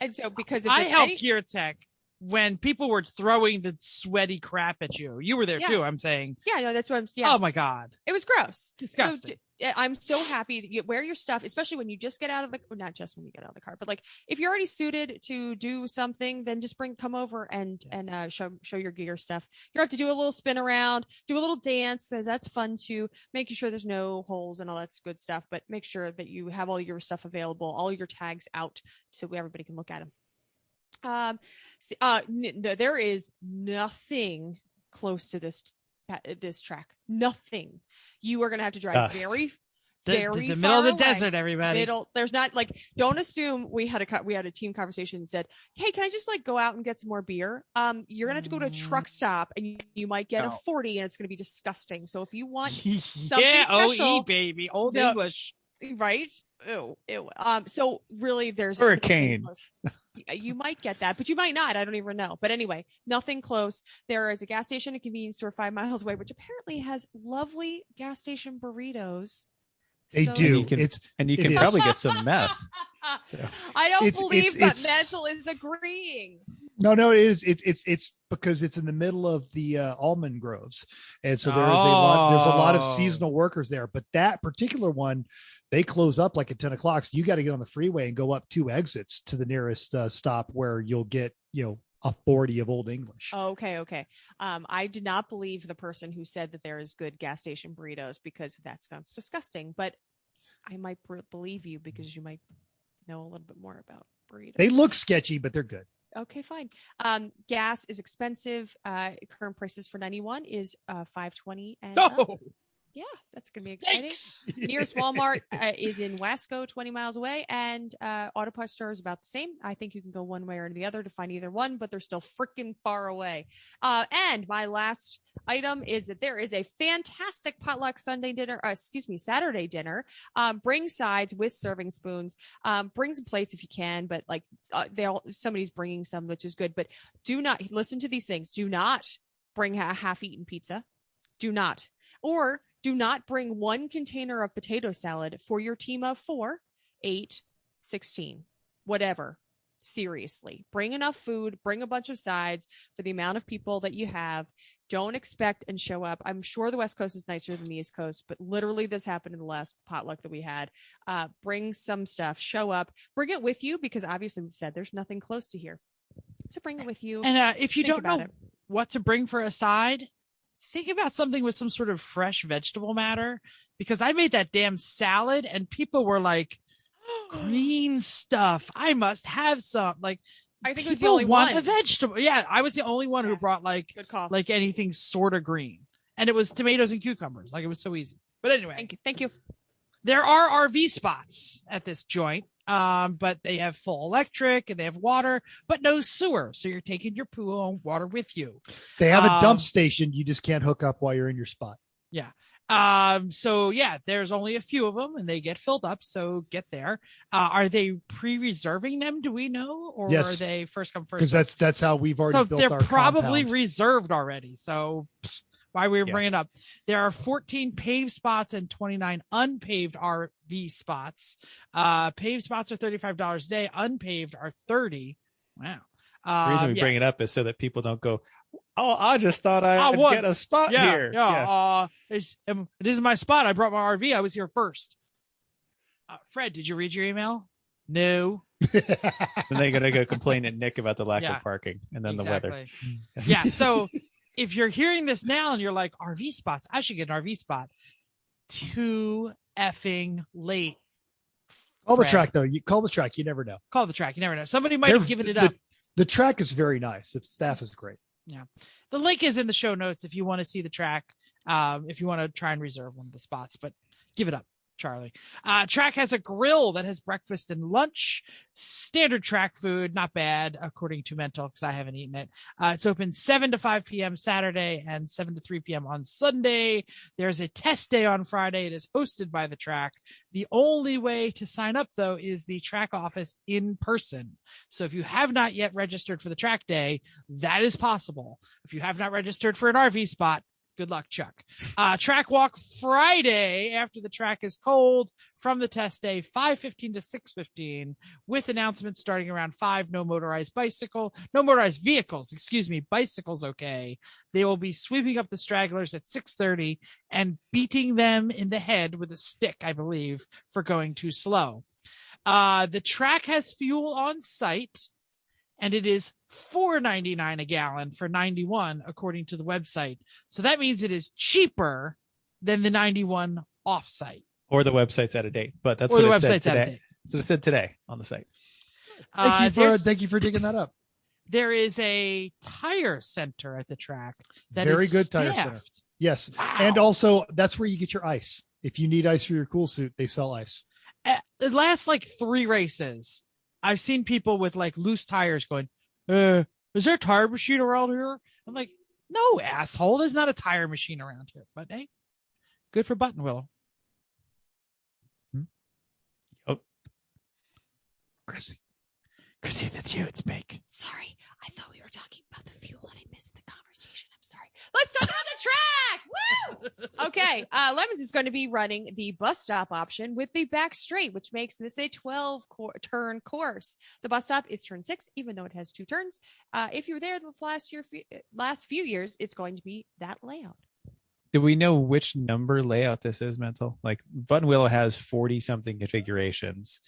And so because if I helped Gear Tech when people were throwing the sweaty crap at you. You were there too. I'm saying. Yeah, no, that's what I'm. Yes. Oh my God, it was gross. Disgusting. So, I'm so happy that you wear your stuff, especially when you just get out of not just when you get out of the car, but like if you're already suited to do something, then just come over and show your gear stuff. You have to do a little spin around, do a little dance, because that's fun too. Making sure there's no holes and all that's good stuff, but make sure that you have all your stuff available, all your tags out, so everybody can look at them. There is nothing close to this track. Nothing. You are going to have to drive very the middle of the desert, everybody. There's not like, don't assume we had a team conversation and said, hey, can I just like go out and get some more beer? You're going to have to go to a truck stop and you might get a 40 and it's going to be disgusting. So if you want something special, OE baby, old English, right? Ew. So really there's Hurricane. You might get that, but you might not. I don't even know. But anyway, nothing close. There is a gas station and convenience store 5 miles away, which apparently has lovely gas station burritos. They do. You can probably get some meth. So. I don't believe that Mental is agreeing. No, it is. It's because it's in the middle of the almond groves, and so there's a lot of seasonal workers there. But that particular one, they close up like at 10 o'clock. So you got to get on the freeway and go up 2 exits to the nearest stop where you'll get a 40 of Old English. Okay. I did not believe the person who said that there is good gas station burritos because that sounds disgusting. But I might believe you because you might know a little bit more about burritos. They look sketchy, but they're good. Okay, fine. Gas is expensive. Current prices for 91 is $5.20 and yeah, that's gonna be exciting. Thanks. Nearest Walmart is in Wasco, 20 miles away, and Auto Parts store is about the same. I think you can go one way or the other to find either one, but they're still freaking far away. And my last item is that there is a fantastic potluck Saturday dinner. Bring sides with serving spoons. Bring some plates if you can, but like somebody's bringing some, which is good. But do not listen to these things. Do not bring a half-eaten pizza. Do not. Or do not bring 1 container of potato salad for your team of 4, 8, 16, whatever. Seriously, bring enough food, bring a bunch of sides for the amount of people that you have. Don't expect and show up. I'm sure the West Coast is nicer than the East Coast, but literally this happened in the last potluck that we had. Bring some stuff, show up, bring it with you because obviously we've said there's nothing close to here. So bring it with you. And if you don't know what to bring for a side, think about something with some sort of fresh vegetable matter, because I made that damn salad and people were like, green stuff. I must have some. Like, I think it was the only one. A vegetable. Yeah, I was the only one who brought like anything sort of green, and it was tomatoes and cucumbers. Like, it was so easy. But anyway, thank you. There are RV spots at this joint, but they have full electric and they have water, but no sewer. So you're taking your pool and water with you. They have a dump station. You just can't hook up while you're in your spot. Yeah. So yeah, there's only a few of them and they get filled up. So get there. Are they pre-reserving them? Do we know? Or are they first come first? Because that's how we've already built our they're probably compound. Reserved already. So why we were bringing it up. There are 14 paved spots and 29 unpaved RV spots. Paved spots are $35 a day. Unpaved are $30. Wow. The reason we bring it up is so that people don't go, oh, I just thought I'd get a spot here. This is my spot. I brought my RV. I was here first. Fred, did you read your email? No. Then they're going to go complain to Nick about the lack of parking and then the weather. Yeah. So if you're hearing this now and you're like, RV spots, I should get an RV spot. Too effing late. Call the track, though. You call the track. You never know. Call the track. You never know. Somebody might have given it up. The track is very nice. The staff is great. Yeah. The link is in the show notes if you want to see the track, if you want to try and reserve one of the spots, but give it up. Charlie. Track has a grill that has breakfast and lunch. Standard track food, not bad, according to Mental, because I haven't eaten it. It's open 7 to 5 p.m. Saturday and 7 to 3 p.m. on Sunday. There's a test day on Friday. It is hosted by the track. The only way to sign up, though, is the track office in person. So if you have not yet registered for the track day, that is possible. If you have not registered for an RV spot, good luck, Chuck. Track walk Friday after the track is cold from the test day, 5:15 to 6:15, with announcements starting around 5. No motorized vehicles, bicycles okay. They will be sweeping up the stragglers at 6:30 and beating them in the head with a stick, I believe, for going too slow. The track has fuel on site, and it is $4.99 a gallon for 91, according to the website. So that means it is cheaper than the 91 offsite. Or the website's out of date, but that's or what the it said website's out of today. date. That's what it said today on the site. Thank you for digging that up. There is a tire center at the track. That Very is good tire staffed. center. Yes. Wow. And also that's where you get your ice. If you need ice for your cool suit, they sell ice. The last 3 races, I've seen people with loose tires going, is there a tire machine around here? I'm like, no, asshole. There's not a tire machine around here. But hey, good for Buttonwillow. Oh, Chrissy, that's you. It's big. Sorry, I thought we were talking about the fuel and I missed the conversation. I'm sorry. Let's talk about the track. Woo! Okay. Lemons is going to be running the bus stop option with the back straight, which makes this a 12-turn course. The bus stop is turn 6, even though it has 2 turns. If you were there the last few years, it's going to be that layout. do we know which number layout this is, Mental? Buttonwillow has 40 something configurations.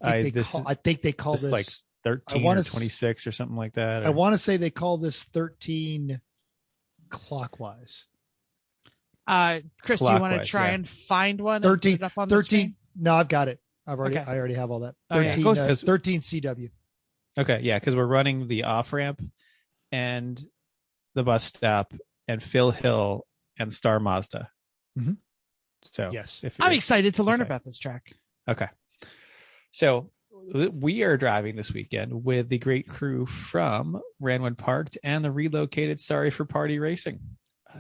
I think they call this 13 or 26 or something like that. I want to say they call this 13 clockwise. Chris, do you want to try and find one? 13, and put it up on 13. No, I've got it. I already have all that. 13, 13 CW. Okay. Yeah. Cause we're running the off ramp and the bus stop and Phil Hill and Star Mazda. Mm-hmm. So yes, I'm excited to learn about this track. Okay. So we are driving this weekend with the great crew from Ran When Parked and the relocated Sorry for Party Racing.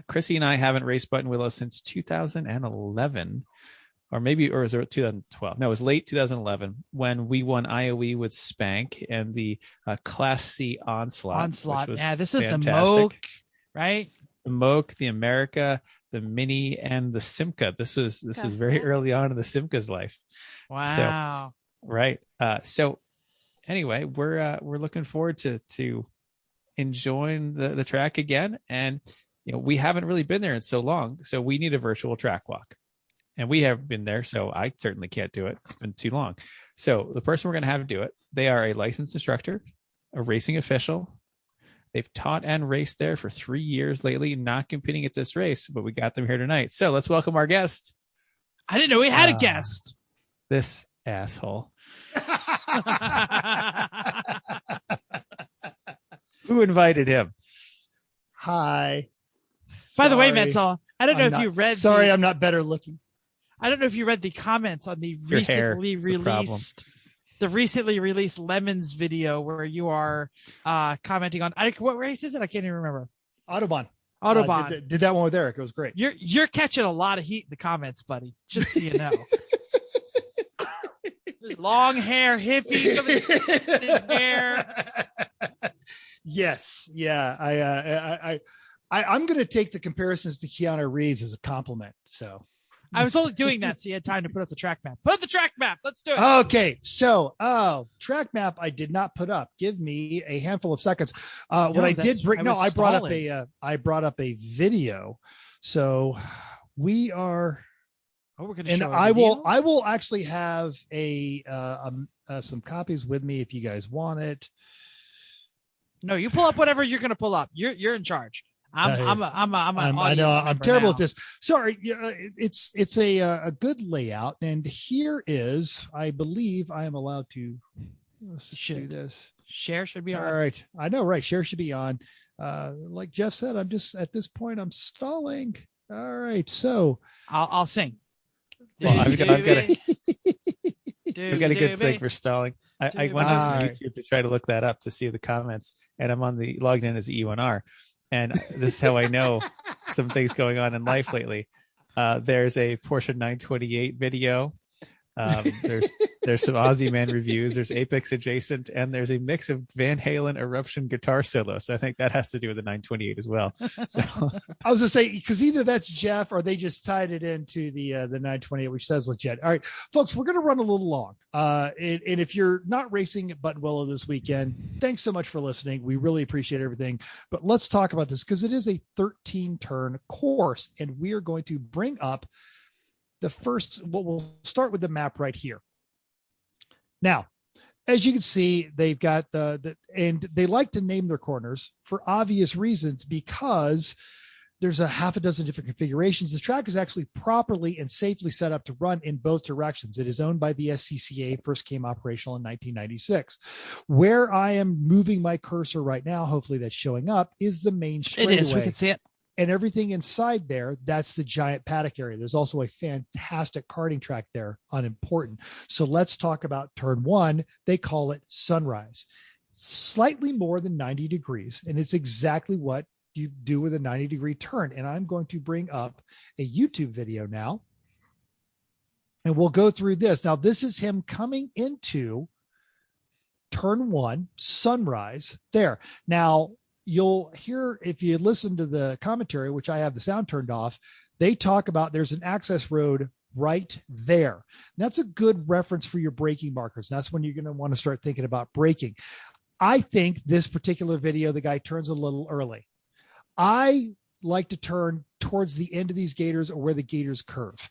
Chrissy and I haven't raced Buttonwillow since 2011, or was it 2012? No, it was late 2011 when we won IOE with Spank and the Class C Onslaught. Yeah, this is fantastic. the Moke, right? The Moke, the America, the Mini, and the Simca. This is very early on in the Simca's life. Wow. So, right. So anyway, we're looking forward to enjoying the track again. And we haven't really been there in so long, so we need a virtual track walk. And we haven't been there, so I certainly can't do it. It's been too long. So the person we're going to have do it, they are a licensed instructor, a racing official. They've taught and raced there for 3 years lately, not competing at this race, but we got them here tonight. So let's welcome our guest. I didn't know we had a guest. This asshole. Who invited him? Hi. By the way, Mental, I don't know if you read. Sorry, I'm not better looking. I don't know if you read the comments on the recently released Lemons video where you are commenting on. What race is it? I can't even remember. Autobahn. Did that one with Eric. It was great. You're catching a lot of heat in the comments, buddy. Just so you know. Long hair, hippie, his hair. Yes. Yeah. I'm going to take the comparisons to Keanu Reeves as a compliment. So I was only doing that so you had time to put up the track map. Put up the track map. Let's do it. Okay. So, track map I did not put up. Give me a handful of seconds. I brought up a video. So we are. Oh, we're going to and show I will actually have some copies with me if you guys want it. No, you pull up whatever you're going to pull up. You're in charge. I know I'm terrible at this. Sorry. It's a good layout. And here is, I believe I am allowed to do this. Share should be on. All right. I know, right. Share should be on. Like Jeff said, I'm just at this point, I'm stalling. All right. So I'll sing. Well, I've got a good Doobie. thing for stalling. I went onto YouTube to try to look that up to see the comments, and I'm logged in as E1R, and this is how I know some things going on in life lately. There's a Porsche 928 video. There's some Aussie Man reviews. There's Apex adjacent, and there's a mix of Van Halen eruption guitar solo. So I think that has to do with the 928 as well. So I was gonna say, because either that's Jeff or they just tied it into the 928, which says legit. All right, folks, we're gonna run a little long. And if you're not racing at Buttonwillow this weekend, thanks so much for listening. We really appreciate everything. But let's talk about this because it is a 13-turn course, and we are going to bring up the first. Well, we'll start with the map right here. Now, as you can see, they've got and they like to name their corners for obvious reasons because there's a half a dozen different configurations. The track is actually properly and safely set up to run in both directions. It is owned by the SCCA, first came operational in 1996. Where I am moving my cursor right now, hopefully that's showing up, is the main straightaway. It is. We can see it. And everything inside there, that's the giant paddock area. There's also a fantastic karting track there, unimportant. So let's talk about turn one. They call it Sunrise. Slightly more than 90 degrees. And it's exactly what you do with a 90-degree turn. And I'm going to bring up a YouTube video now. And we'll go through this. Now, this is him coming into turn one, Sunrise there. Now, you'll hear, if you listen to the commentary, which I have the sound turned off, they talk about there's an access road right there. And that's a good reference for your braking markers. That's when you're going to want to start thinking about braking. I think this particular video, the guy turns a little early. I like to turn towards the end of these gators or where the gators curve,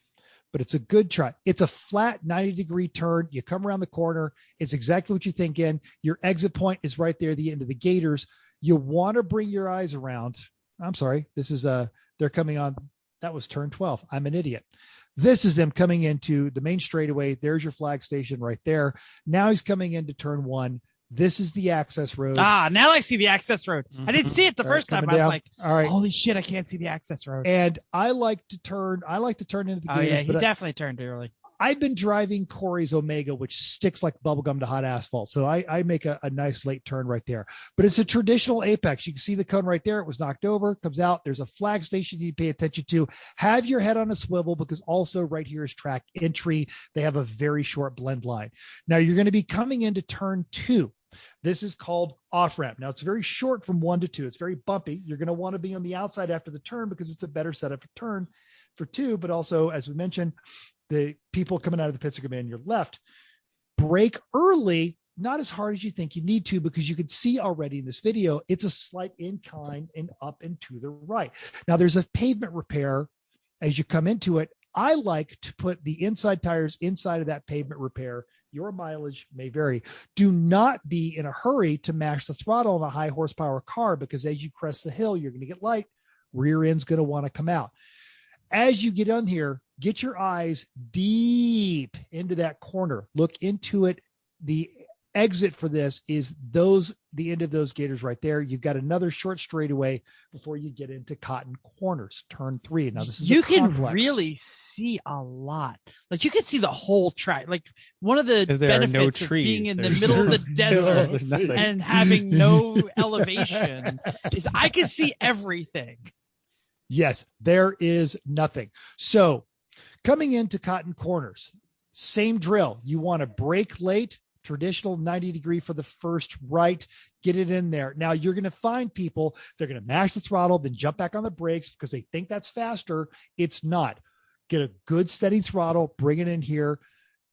but it's a good try. It's a flat 90-degree turn. You come around the corner. It's exactly what you think in. Your exit point is right there at the end of the gators. You want to bring your eyes around. I'm sorry. This is they're coming on. That was turn 12. I'm an idiot. This is them coming into the main straightaway. There's your flag station right there. Now he's coming into turn one. This is the access road. Now I see the access road. I didn't see it the first time. I was like, all right, holy shit, I can't see the access road. And I like to turn into the gators. Yeah, he definitely turned early. I've been driving Corey's Omega, which sticks like bubblegum to hot asphalt. So I make a nice late turn right there. But it's a traditional apex. You can see the cone right there. It was knocked over, comes out. There's a flag station you need to pay attention to. Have your head on a swivel because also right here is track entry. They have a very short blend line. Now you're going to be coming into turn two. This is called off ramp. Now it's very short from 1 to 2. It's very bumpy. You're going to want to be on the outside after the turn because it's a better setup for turn for 2. But also, as we mentioned, the people coming out of the pits are going to be on your left. Brake early, not as hard as you think you need to, because you can see already in this video, it's a slight incline and up and to the right. Now there's a pavement repair as you come into it. I like to put the inside tires inside of that pavement repair. Your mileage may vary. Do not be in a hurry to mash the throttle on a high horsepower car, because as you crest the hill, you're going to get light. Rear end's going to want to come out. As you get on here, get your eyes deep into that corner. Look into it. The exit for this is the end of those gators right there. You've got another short straightaway before you get into Cotton Corners, turn 3. Now this is you can really see a lot. Like you can see the whole track. Like one of the benefits of being in the middle of the desert and having no elevation is I can see everything. Yes, there is nothing. So coming into Cotton Corners, same drill. You want to brake late, traditional 90-degree for the first right, get it in there. Now you're going to find people, they're going to mash the throttle, then jump back on the brakes because they think that's faster. It's not. Get a good steady throttle, bring it in here,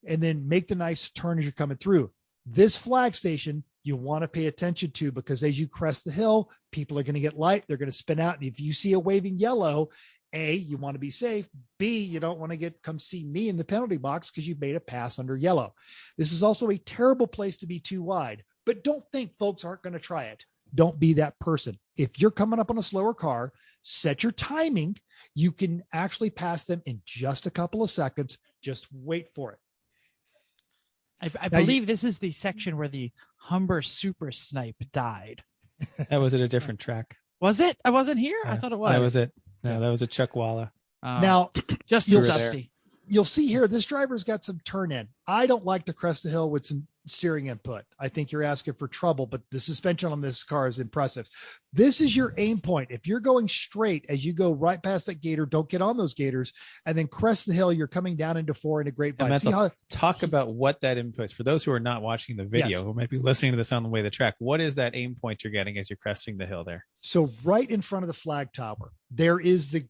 and then make the nice turn as you're coming through. This flag station you want to pay attention to, because as you crest the hill, people are going to get light. They're going to spin out. And if you see a waving yellow, A, you want to be safe. B, you don't want to come see me in the penalty box because you've made a pass under yellow. This is also a terrible place to be too wide, but don't think folks aren't going to try it. Don't be that person. If you're coming up on a slower car, set your timing. You can actually pass them in just a couple of seconds. Just wait for it. I believe this is the section where the Humber Super Snipe died. That was at a different track. Was it? I wasn't here. Yeah, I thought it was. That was it. No, that was a Chuckwalla. Now, just dusty. you'll see here, this driver's got some turn in. I don't like to crest the hill with some steering input. I think you're asking for trouble, but the suspension on this car is impressive. This is your aim point. If you're going straight as you go right past that gator, don't get on those gators, and then crest the hill, you're coming down into 4 in a grapevine. Talk about what that input is. For those who are not watching the video, who might be listening to this on the way to the track, what is that aim point you're getting as you're cresting the hill there? So right in front of the flag tower, there is the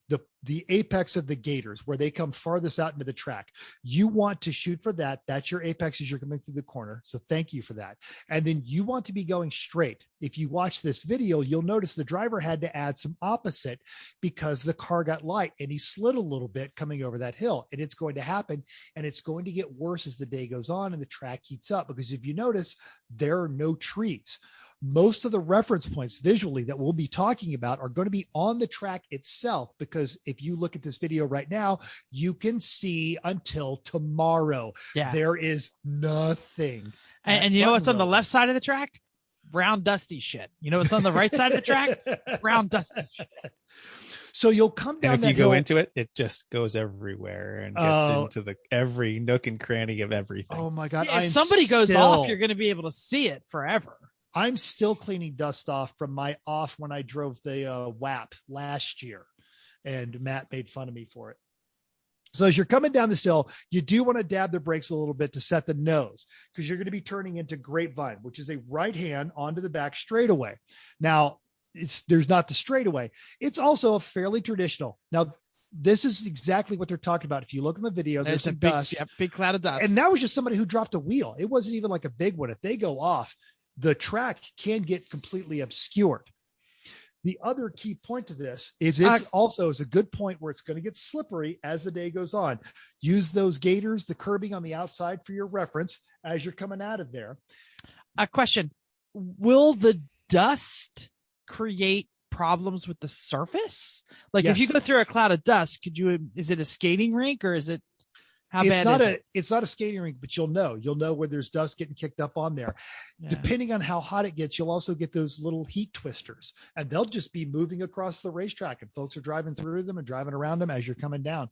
apex of the gators where they come farthest out into the track. You want to shoot for that. That's your apex as you're coming through the corner. So thank you for that. And then you want to be going straight. If you watch this video, you'll notice the driver had to add some opposite because the car got light and he slid a little bit coming over that hill, and it's going to happen. And it's going to get worse as the day goes on and the track heats up, because if you notice, there are no trees. Most of the reference points visually that we'll be talking about are going to be on the track itself, because if you look at this video right now, you can see until tomorrow. Yeah. There is nothing. And you know what's on the left side of the track? Brown dusty shit. You know what's on the right side of the track? Brown dusty shit. So you'll come down. And if you go into it, it just goes everywhere and gets into every nook and cranny of everything. Oh my God. Yeah, if somebody goes off, you're going to be able to see it forever. I'm still cleaning dust off from my off when I drove the WAP last year, and Matt made fun of me for it. So as you're coming down this hill, you do want to dab the brakes a little bit to set the nose, because you're going to be turning into Grapevine, which is a right hand onto the back straightaway. Now, there's not the straightaway. It's also a fairly traditional. Now, this is exactly what they're talking about. If you look in the video, there's a big cloud of dust. And that was just somebody who dropped a wheel. It wasn't even like a big one. If they go off, the track can get completely obscured. The other key point to this is it also is a good point where it's going to get slippery as the day goes on. Use those gators, the curbing on the outside for your reference as you're coming out of there. A question. Will the dust create problems with the surface? Like if you go through a cloud of dust, is it a skating rink, or is it, it's not a skating rink, but you'll know where there's dust getting kicked up on there. Yeah. Depending on how hot it gets, you'll also get those little heat twisters, and they'll just be moving across the racetrack, and folks are driving through them and driving around them as you're coming down.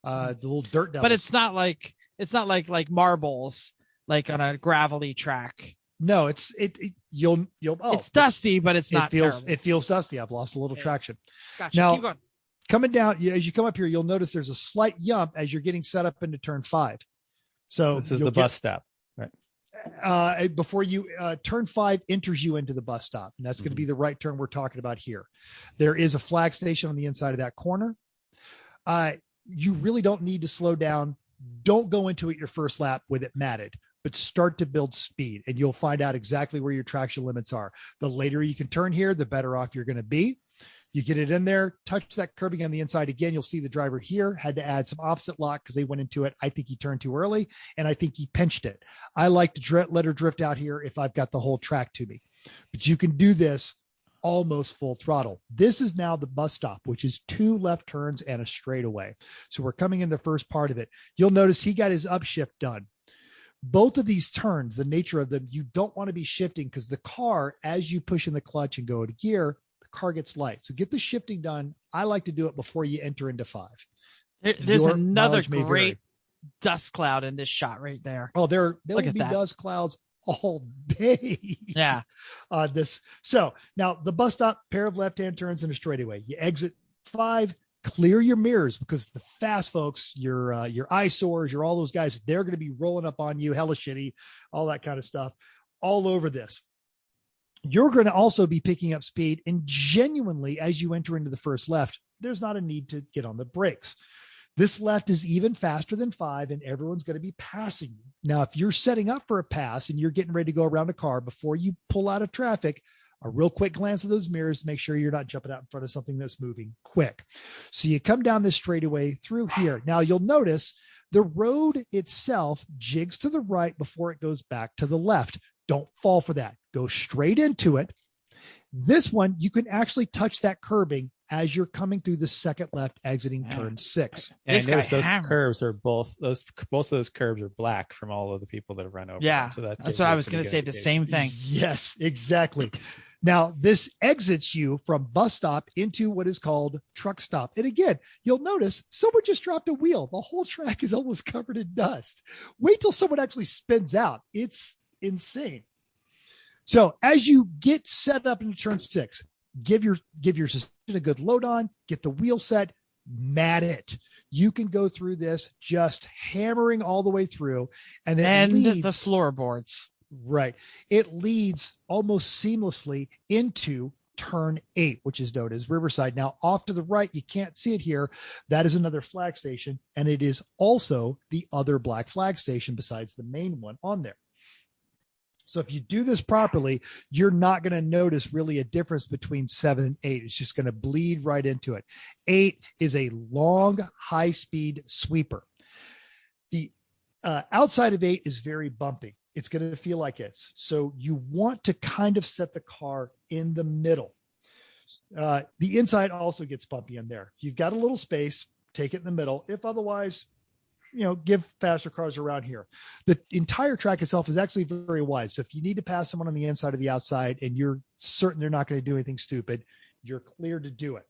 The little dirt devils. But it's not like marbles, like on a gravelly track. No, it's dusty, but it's not. It feels dusty. I've lost a little traction. Gotcha. Now, keep going. Coming down, as you come up here, you'll notice there's a slight yump as you're getting set up into turn 5. So this is the bus stop, right? Before you turn 5 enters you into the bus stop, and that's going to be the right turn we're talking about here. There is a flag station on the inside of that corner. You really don't need to slow down. Don't go into it your first lap with it matted, but start to build speed, and you'll find out exactly where your traction limits are. The later you can turn here, the better off you're going to be. You get it in there, touch that curbing on the inside again. You'll see the driver here had to add some opposite lock because they went into it. I think he turned too early, and I think he pinched it. I like to let her drift out here if I've got the whole track to me, but you can do this almost full throttle. This is now the bus stop, which is 2 left turns and a straightaway. So we're coming in the first part of it. You'll notice he got his upshift done. Both of these turns, the nature of them, you don't want to be shifting, because the car, as you push in the clutch and go to gear, car gets light. So get the shifting done. I like to do it before you enter into 5. There's another great dust cloud in this shot right there. Oh, there will be dust clouds all day. Yeah. So now the bus stop, pair of left-hand turns and a straightaway. You exit 5, clear your mirrors, because the fast folks, your eyesores, all those guys, they're going to be rolling up on you, hella shitty, all that kind of stuff all over this. You're going to also be picking up speed, and genuinely, as you enter into the first left, there's not a need to get on the brakes. This left is even faster than 5, and everyone's going to be passing you. Now, if you're setting up for a pass and you're getting ready to go around a car, before you pull out of traffic, a real quick glance at those mirrors, make sure you're not jumping out in front of something that's moving quick. So you come down this straightaway through here. Now you'll notice the road itself jigs to the right before it goes back to the left. Don't fall for that. Go straight into it. This one, you can actually touch that curbing as you're coming through the second left, exiting turn 6. And notice those curves are both of those curves are black from all of the people that have run over. Yeah, them. So that's what I was going to say. The same thing. Yes, exactly. Now, this exits you from bus stop into what is called truck stop. And again, you'll notice someone just dropped a wheel. The whole track is almost covered in dust. Wait till someone actually spins out. It's insane. So as you get set up into turn 6, give your suspension a good load on, get the wheel set, mat it. You can go through this just hammering all the way through, and then the floorboards. Right. It leads almost seamlessly into turn 8, which is known as Riverside. Now, off to the right, you can't see it here. That is another flag station, and it is also the other black flag station besides the main one on there. So if you do this properly, you're not going to notice really a difference between 7 and 8. It's just going to bleed right into it. 8 is a long, high-speed sweeper. The outside of 8 is very bumpy. It's going to feel like it's. So you want to kind of set the car in the middle. The inside also gets bumpy in there. If you've got a little space, take it in the middle. If otherwise, give faster cars around here. The entire track itself is actually very wide. So if you need to pass someone on the inside or the outside and you're certain they're not going to do anything stupid, you're clear to do it.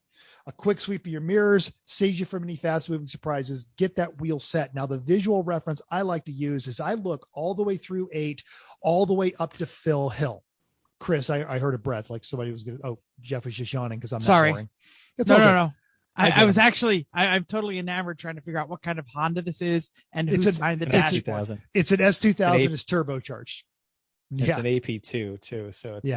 A quick sweep of your mirrors saves you from any fast moving surprises. Get that wheel set. Now, the visual reference I like to use is I look all the way through 8, all the way up to Phil Hill. Chris, I heard a breath like somebody was going to, Jeff was just yawning because I'm not boring. No. I'm totally enamored trying to figure out what kind of Honda this is and who signed the dash. It's an S2000. It's turbocharged. It's an AP2 too. So it's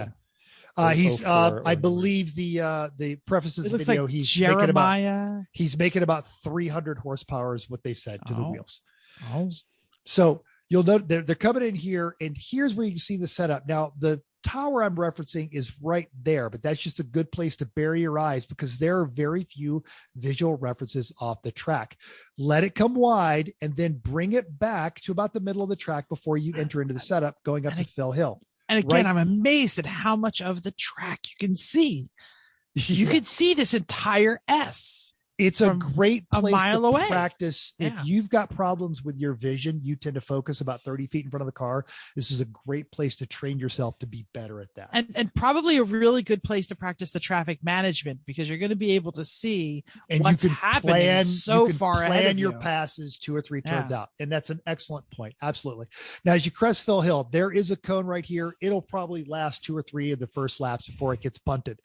he's I believe the prefaces the video, like he's making about 300 horsepower is what they said to the wheels. Oh. So you'll note they're coming in here, and here's where you can see the setup. Now, the tower I'm referencing is right there, but that's just a good place to bury your eyes because there are very few visual references off the track. Let it come wide and then bring it back to about the middle of the track before you enter into the setup going up to Phil Hill. And again, I'm amazed at how much of the track you can see. You can see this entire S. It's a great place to practice. Yeah. If you've got problems with your vision, you tend to focus about 30 feet in front of the car. This is a great place to train yourself to be better at that. And probably a really good place to practice the traffic management because you're going to be able to see what's happening so far ahead of you. Plan your passes 2 or 3 turns out. And that's an excellent point. Absolutely. Now, as you crest Phil Hill, there is a cone right here. It'll probably last 2 or 3 of the first laps before it gets punted.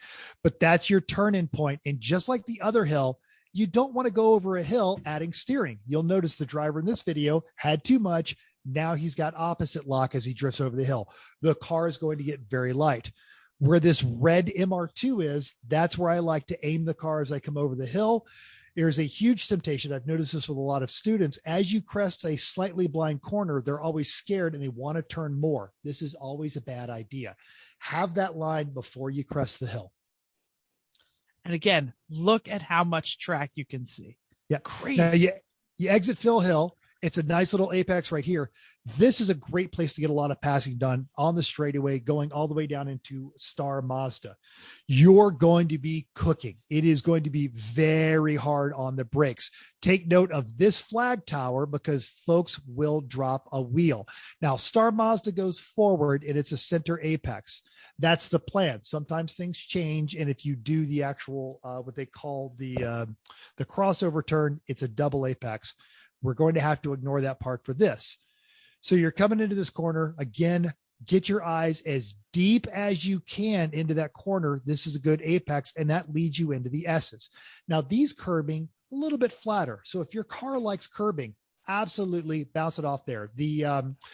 But that's your turn-in point. And just like the other hill, you don't want to go over a hill adding steering. You'll notice the driver in this video had too much. Now he's got opposite lock as he drifts over the hill. The car is going to get very light. Where this red MR2 is, that's where I like to aim the car as I come over the hill. There's a huge temptation. I've noticed this with a lot of students. As you crest a slightly blind corner, they're always scared and they want to turn more. This is always a bad idea. Have that line before you crest the hill. And again, look at how much track you can see. Yeah. Crazy. Now you exit Phil Hill. It's a nice little apex right here. This is a great place to get a lot of passing done on the straightaway, going all the way down into Star Mazda. You're going to be cooking. It is going to be very hard on the brakes. Take note of this flag tower because folks will drop a wheel. Now, Star Mazda goes forward and it's a center apex. That's the plan. Sometimes things change. And if you do the actual, what they call the crossover turn, it's a double apex. We're going to have to ignore that part for this. So you're coming into this corner again, get your eyes as deep as you can into that corner. This is a good apex and that leads you into the S's. Now these curbing a little bit flatter. So if your car likes curbing, absolutely bounce it off there. The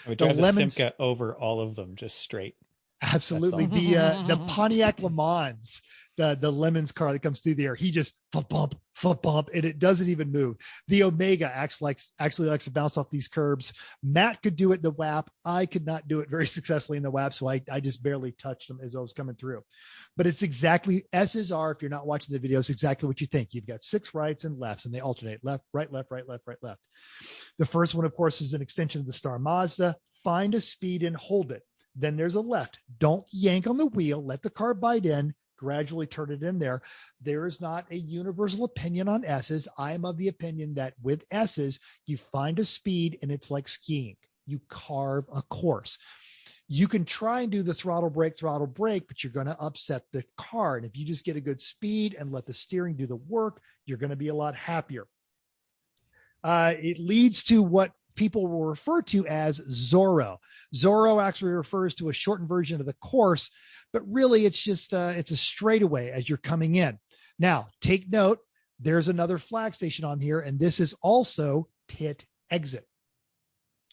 Simca over all of them, just straight. Absolutely. The Pontiac Le Mans, the Lemons car that comes through there, he just foot bump, and it doesn't even move. The Omega actually likes to bounce off these curbs. Matt could do it in the WAP. I could not do it very successfully in the WAP, so I just barely touched them as I was coming through. But it's exactly, S's are, if you're not watching the videos, exactly what you think. You've got 6 rights and lefts, and they alternate left, right, left, right, left, right, left. The first one, of course, is an extension of the Star Mazda. Find a speed and hold it. Then there's a left. Don't yank on the wheel. Let the car bite in. Gradually turn it in there. There is not a universal opinion on S's. I am of the opinion that with S's, you find a speed and it's like skiing. You carve a course. You can try and do the throttle brake, but you're going to upset the car. And if you just get a good speed and let the steering do the work, you're going to be a lot happier. It leads to what people will refer to as Zorro. Zorro actually refers to a shortened version of the course, but really it's just it's a straightaway as you're coming in. Now, take note, there's another flag station on here, and this is also pit exit.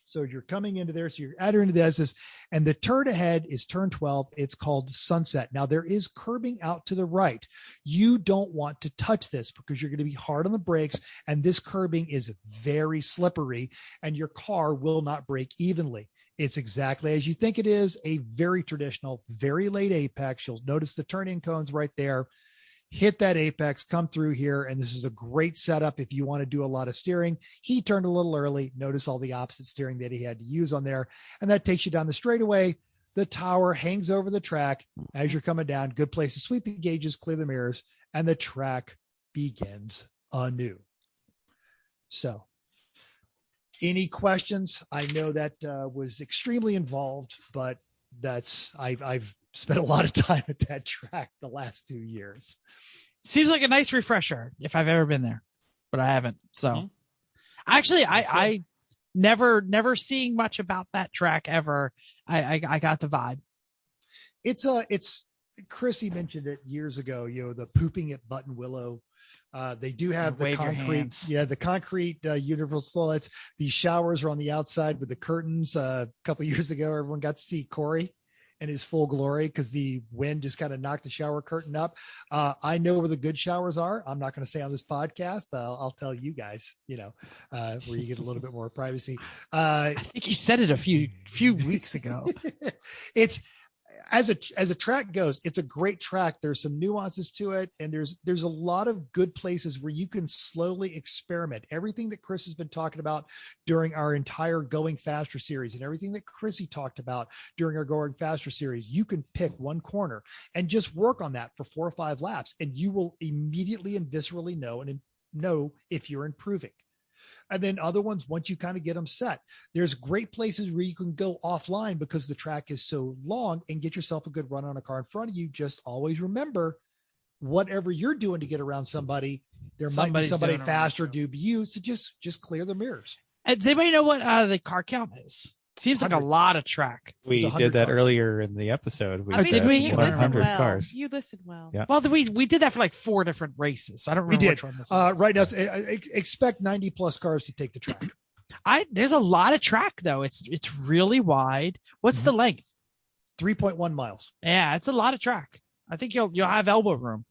So you're coming into there, so you're entering into this, and the turn ahead is turn 12. It's called Sunset. Now, there is curbing out to the right. You don't want to touch this because you're going to be hard on the brakes, and this curbing is very slippery, and your car will not brake evenly. It's exactly as you think it is, a very traditional, very late apex. You'll notice the turn-in cones right there. Hit that apex, come through here, and this is a great setup if you want to do a lot of steering. He turned a little early. Notice all the opposite steering that he had to use on there, and that takes you down the straightaway. The tower hangs over the track as you're coming down. Good place to sweep the gauges, clear the mirrors, and the track begins anew. So, any questions? I know that was extremely involved, but I've spent a lot of time at that track the last 2 years. Seems like a nice refresher if I've ever been there, but I haven't. So actually, I never seeing much about that track ever. I got the vibe. It's Chrissy mentioned it years ago, the pooping at Buttonwillow. They do have the concrete, the concrete universal toilets. These showers are on the outside with the curtains. A couple years ago, everyone got to see Corey in his full glory because the wind just kind of knocked the shower curtain up. I know where the good showers are. I'm not going to say on this podcast. I'll tell you guys, where you get a little bit more privacy. I think you said it a few weeks ago. It's as a track goes, it's a great track. There's some nuances to it, and there's a lot of good places where you can slowly experiment. Everything that Chris has been talking about during our entire Going Faster series, and everything that Chrissy talked about during our Going Faster series, you can pick one corner and just work on that for 4 or 5 laps, and you will immediately and viscerally know if you're improving. And then other ones, once you kind of get them set, there's great places where you can go offline because the track is so long and get yourself a good run on a car in front of you. Just always remember, whatever you're doing to get around somebody, there might be somebody faster due to you. So just clear the mirrors. Does anybody know what the car count is? Seems like a lot of track. We did that earlier in the episode. Did we? You listened well. Cars. You listened well. Yeah. Well, we did that for like 4 different races. So I don't remember which one this was. Right now, expect 90 plus cars to take the track. There's a lot of track though. It's really wide. What's the length? 3.1 miles. Yeah, it's a lot of track. I think you'll have elbow room.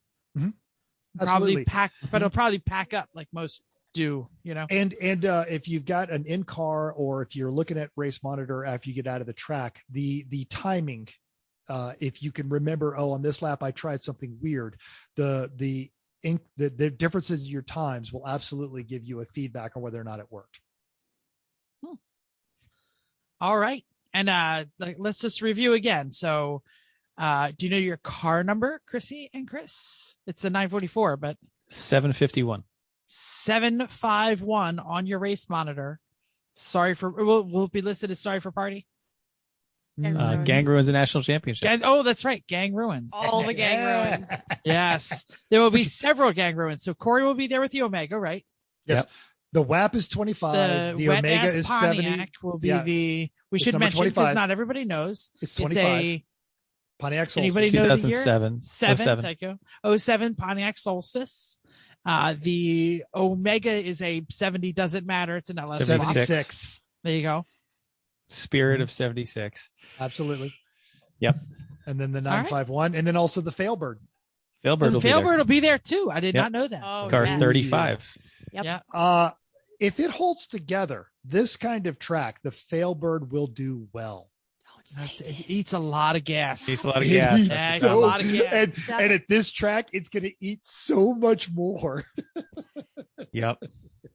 Probably pack, but it'll probably pack up like most do, And if you've got an in-car, or if you're looking at Race Monitor after you get out of the track, the timing, if you can remember, on this lap I tried something weird, the differences in your times will absolutely give you a feedback on whether or not it worked. All right, and let's just review again. So do you know your car number, Chrissy and Chris? It's the 944, but 751. 751 on your race monitor. Sorry for will it be listed as sorry for party? Gang Ruins the national championship. That's right, Gang Ruins. All the gang ruins. Yes, there will be several Gang Ruins. So Corey will be there with the Omega, right? Yes. Yep. The WAP is 25. The Omega is Pontiac 70. Will be we should mention, because not everybody knows. It's 25. Pontiac Solstice. Anybody know the year? 2007. 7. Thank you. 07 Pontiac Solstice. The Omega is a 70. Doesn't matter. It's an LS 76. There you go. Spirit of 76. Absolutely. Yep. And then the 951, and then also the Failbird. Failbird will be there too. I did not know that. Oh, car 35. Yep. Yeah. If it holds together, this kind of track, the Failbird will do well. It eats a lot of gas. Eats a lot of gas. It's a lot of gas. And at this track, it's going to eat so much more. Yep.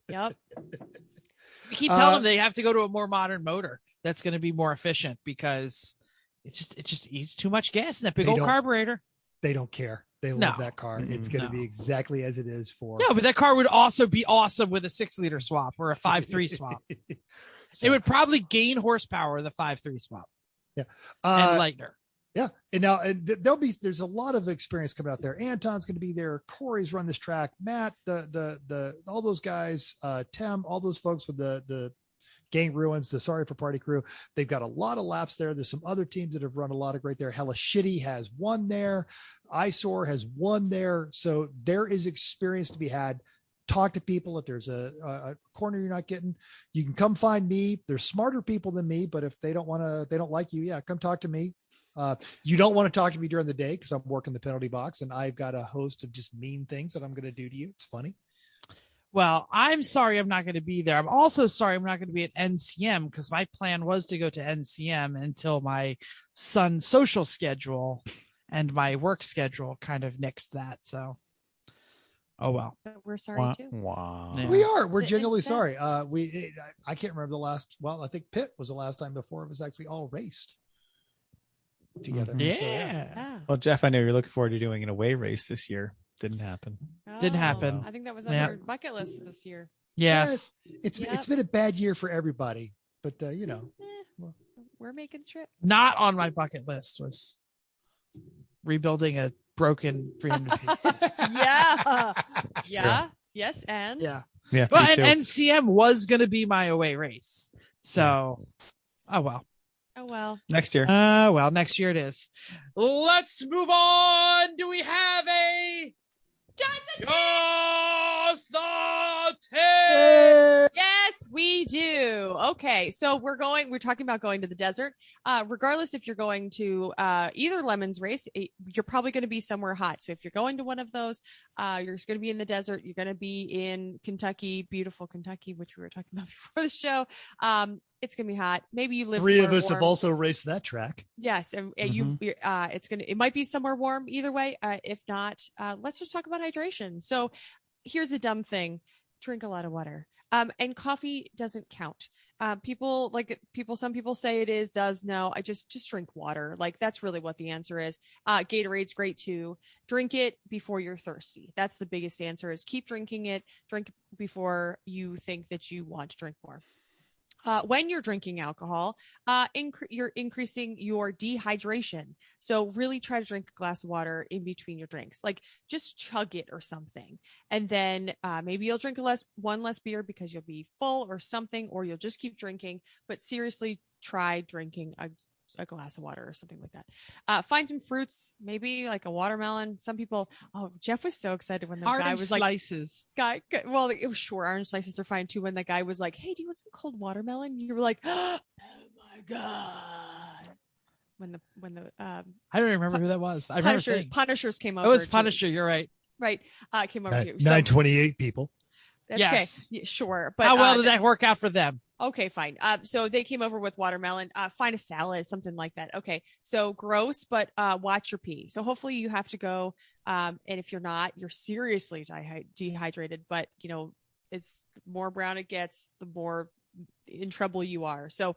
We keep telling them they have to go to a more modern motor that's going to be more efficient, because it just eats too much gas in that big old carburetor. They don't care. They love that car. It's going to be exactly as it is for. No, but that car would also be awesome with a 6-liter swap or a 5.3 swap. It would probably gain horsepower, the 5.3 swap. Yeah. and lighter. Yeah. And there's a lot of experience coming out there. Anton's going to be there. Corey's run this track. Matt, all those guys, Tim, all those folks with the Gang Ruins, the Sorry for Party crew. They've got a lot of laps there. There's some other teams that have run a lot of great there. Hella Shitty has won there. Eyesore has won there. So there is experience to be had. Talk to people. If there's a corner you're not getting, you can come find me. There's smarter people than me, but if they don't like you, yeah, come talk to me. You don't want to talk to me during the day because I'm working the penalty box and I've got a host of just mean things that I'm going to do to you. It's funny. Well, I'm sorry I'm not going to be there. I'm also sorry I'm not going to be at NCM because my plan was to go to NCM until my son's social schedule and my work schedule kind of nixed that. So, oh well. But we're sorry too. Wow. Yeah. We are. We're genuinely Instead. sorry. I can't remember the last. Well, I think Pitt was the last time before it was actually all raced together. Mhm. So, Yeah. Well, Jeff, I know you're looking forward to doing an away race this year. Didn't happen. Didn't happen. I think that was on Yeah. your bucket list this year. Yes. It's Yep. been a bad year for everybody, but We're making the trip. Not on my bucket list was rebuilding a broken 300 feet. Yeah. That's Yeah. Yes. And Yeah. Yeah. Well, me and too. NCM was going to be my away race. So, oh well. oh well. Next year. Well, next year it is. Let's move on. Do we have a Just the Tip? Yes, we do. Okay, so we're talking about going to the desert. Regardless if you're going to either Lemons race, you're probably going to be somewhere hot. So if you're going to one of those, you're just going to be in the desert. You're going to be in Kentucky, beautiful Kentucky, which we were talking about before the show. It's going to be hot. Maybe you live Three of somewhere us have warm. also raced that track. Yes, and it might be somewhere warm either way. If not, let's just talk about hydration. So here's a dumb thing: drink a lot of water. And coffee doesn't count. Some people say it is, does. No, I just drink water. Like that's really what the answer is. Gatorade's great too. Drink it before you're thirsty. That's the biggest answer is keep drinking it. Drink before you think that you want to drink more. When you're drinking alcohol, you're increasing your dehydration. So really try to drink a glass of water in between your drinks, like just chug it or something. And then maybe you'll drink one less beer because you'll be full or something, or you'll just keep drinking. But seriously, try drinking a glass of water or something like that. Find some fruits, maybe like a watermelon. Some people, Jeff was so excited when the guy was slices. well, it was sure orange slices are fine too. When the guy was like, "Hey, do you want some cold watermelon?" You were like, "Oh my god!" When the I don't remember who that was. I remember Punishers came over. it was Punisher. You're right. Right. Came over to you. So, 928 people. that's Yes. okay. Yeah, sure. But How well did that work out for them? Okay, fine. So they came over with watermelon. Find a salad, something like that. Okay. So gross, but watch your pee. So hopefully you have to go. And if you're not, you're seriously dehydrated. But it's the more brown it gets, the more in trouble you are. So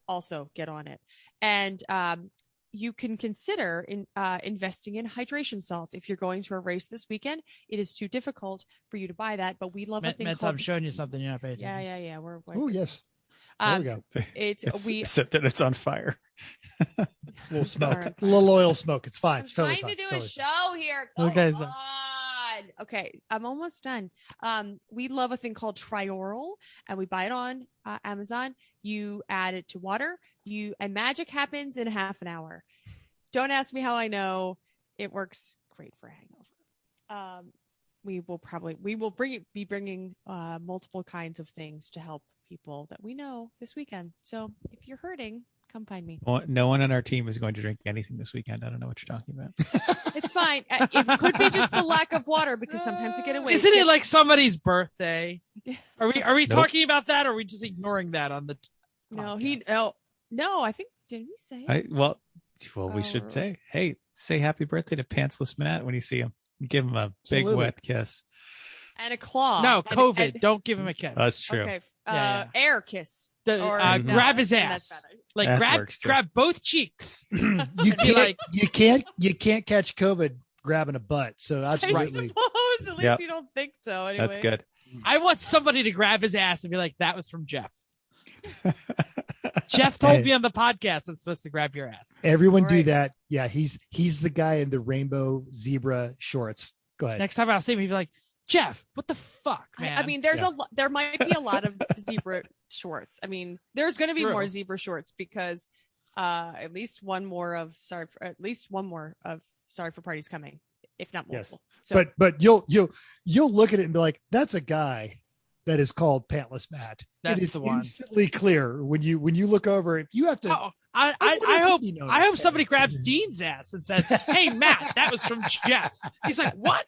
also get on it. And you can consider investing in hydration salts. If you're going to a race this weekend, it is too difficult for you to buy that, but we love a thing I'm called. showing you something you're not paying attention. Yeah. We're Oh yes. There we go. Except that it's on fire. A little smoke, a little oil smoke. It's fine. I'm It's totally trying fine. to It's do a totally show here. Okay, Come on. Okay, I'm almost done. We love a thing called Trioral, and we buy it on Amazon. You add it to water, and magic happens in half an hour. Don't ask me how I know. It works great for hangover. We will be bringing multiple kinds of things to help people that we know this weekend. So if you're hurting, come find me. Well, no one on our team is going to drink anything this weekend. I don't know what you're talking about. It's fine. It could be just the lack of water because sometimes you get away. Isn't it like somebody's birthday? Are we Nope. talking about that, or are we just ignoring that on the? No, podcast? no. I think didn't we say? Well, we should say, hey, say happy birthday to Pantsless Matt when you see him. Give him a big Absolutely. wet kiss. And a claw. No, And- COVID. and- Don't give him a kiss. That's true. Okay. Yeah. Air kiss. Or- no, grab his then that's ass. better. Like That works, too. grab both cheeks. You can't catch COVID grabbing a butt. So I absolutely. suppose. At least Yep. you don't think so. Anyway. That's good. I want somebody to grab his ass and be like, "That was from Jeff." Jeff told me on the podcast I'm supposed to grab your ass. Everyone All do right. that. Yeah, he's the guy in the rainbow zebra shorts. Go ahead. Next time I'll see him, he'll be like, Jeff, what the fuck, man? I mean, there's Yeah. there might be a lot of zebra shorts. I mean, there's going to be True. more zebra shorts because at least one more of Sorry for Parties coming, if not Yes. multiple. So But you'll look at it and be like, that's a guy that is called Pantless Matt. That's it is the one. instantly clear when you look over. If you have to, Oh, I What hope else do you know? I hope somebody grabs Dean's ass and says, "Hey, Matt, that was from Jeff." He's like, "What?"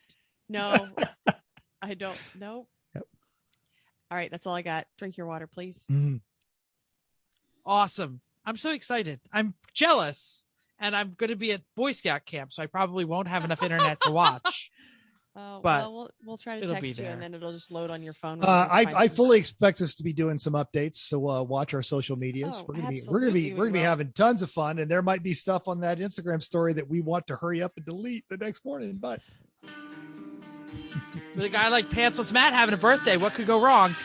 no, I don't know. Yep. All right, that's all I got. Drink your water, please. Mhm. Awesome! I'm so excited. I'm jealous, and I'm going to be at Boy Scout camp, so I probably won't have enough internet to watch. Oh, But well, we'll try to it'll be text you, and there. then it'll just load on your phone. when you find I some- fully expect us to be doing some updates. So watch our social medias. Oh, we're gonna be absolutely we will. having tons of fun, and there might be stuff on that Instagram story that we want to hurry up and delete the next morning. But With a guy like Pantsless Matt having a birthday, what could go wrong?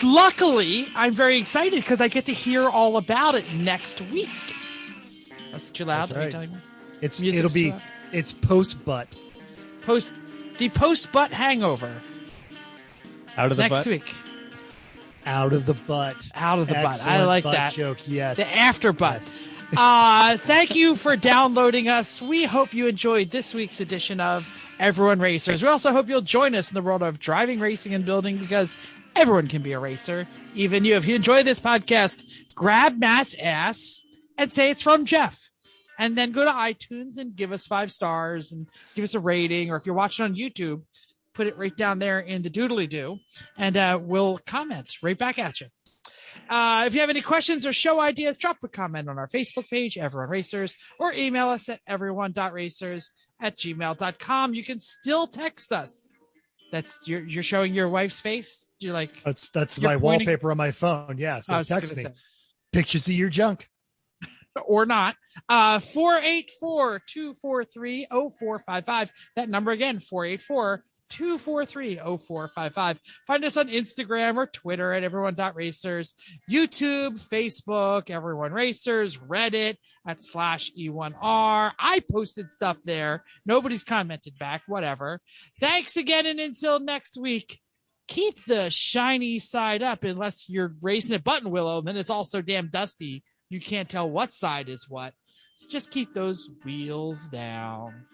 Luckily, I'm very excited because I get to hear all about it next week. That's too loud. That's Are you right. telling me? it'll Music's be too loud? it's post butt. Post butt hangover Out of the next butt. week. Out of the butt. Out of the butt. I Excellent like butt that. joke. Yes. The after butt. Thank you for downloading us. We hope you enjoyed this week's edition of Everyone Racers. We also hope you'll join us in the world of driving, racing, and building because everyone can be a racer, even you. If you enjoy this podcast, grab Matt's ass and say it's from Jeff. And then go to iTunes and give us 5 stars and give us a rating. Or if you're watching on YouTube, put it right down there in the doodly-doo, and we'll comment right back at you. If you have any questions or show ideas, drop a comment on our Facebook page, Everyone Racers, or email us at everyone.racers@gmail.com. You can still text us. That's you're showing your wife's face. You're like, That's You're my pointing- wallpaper on my phone. Yeah. I So was text gonna me say. pictures of your junk. Or not. 484-243-0455. That number again, 484-243-0455. Find us on Instagram or Twitter at everyone.racers, YouTube, Facebook, Everyone Racers, Reddit at /E1R. I posted stuff there. Nobody's commented back, whatever. Thanks again, and until next week, keep the shiny side up unless you're racing at Buttonwillow, then it's all so damn dusty you can't tell what side is what. So just keep those wheels down.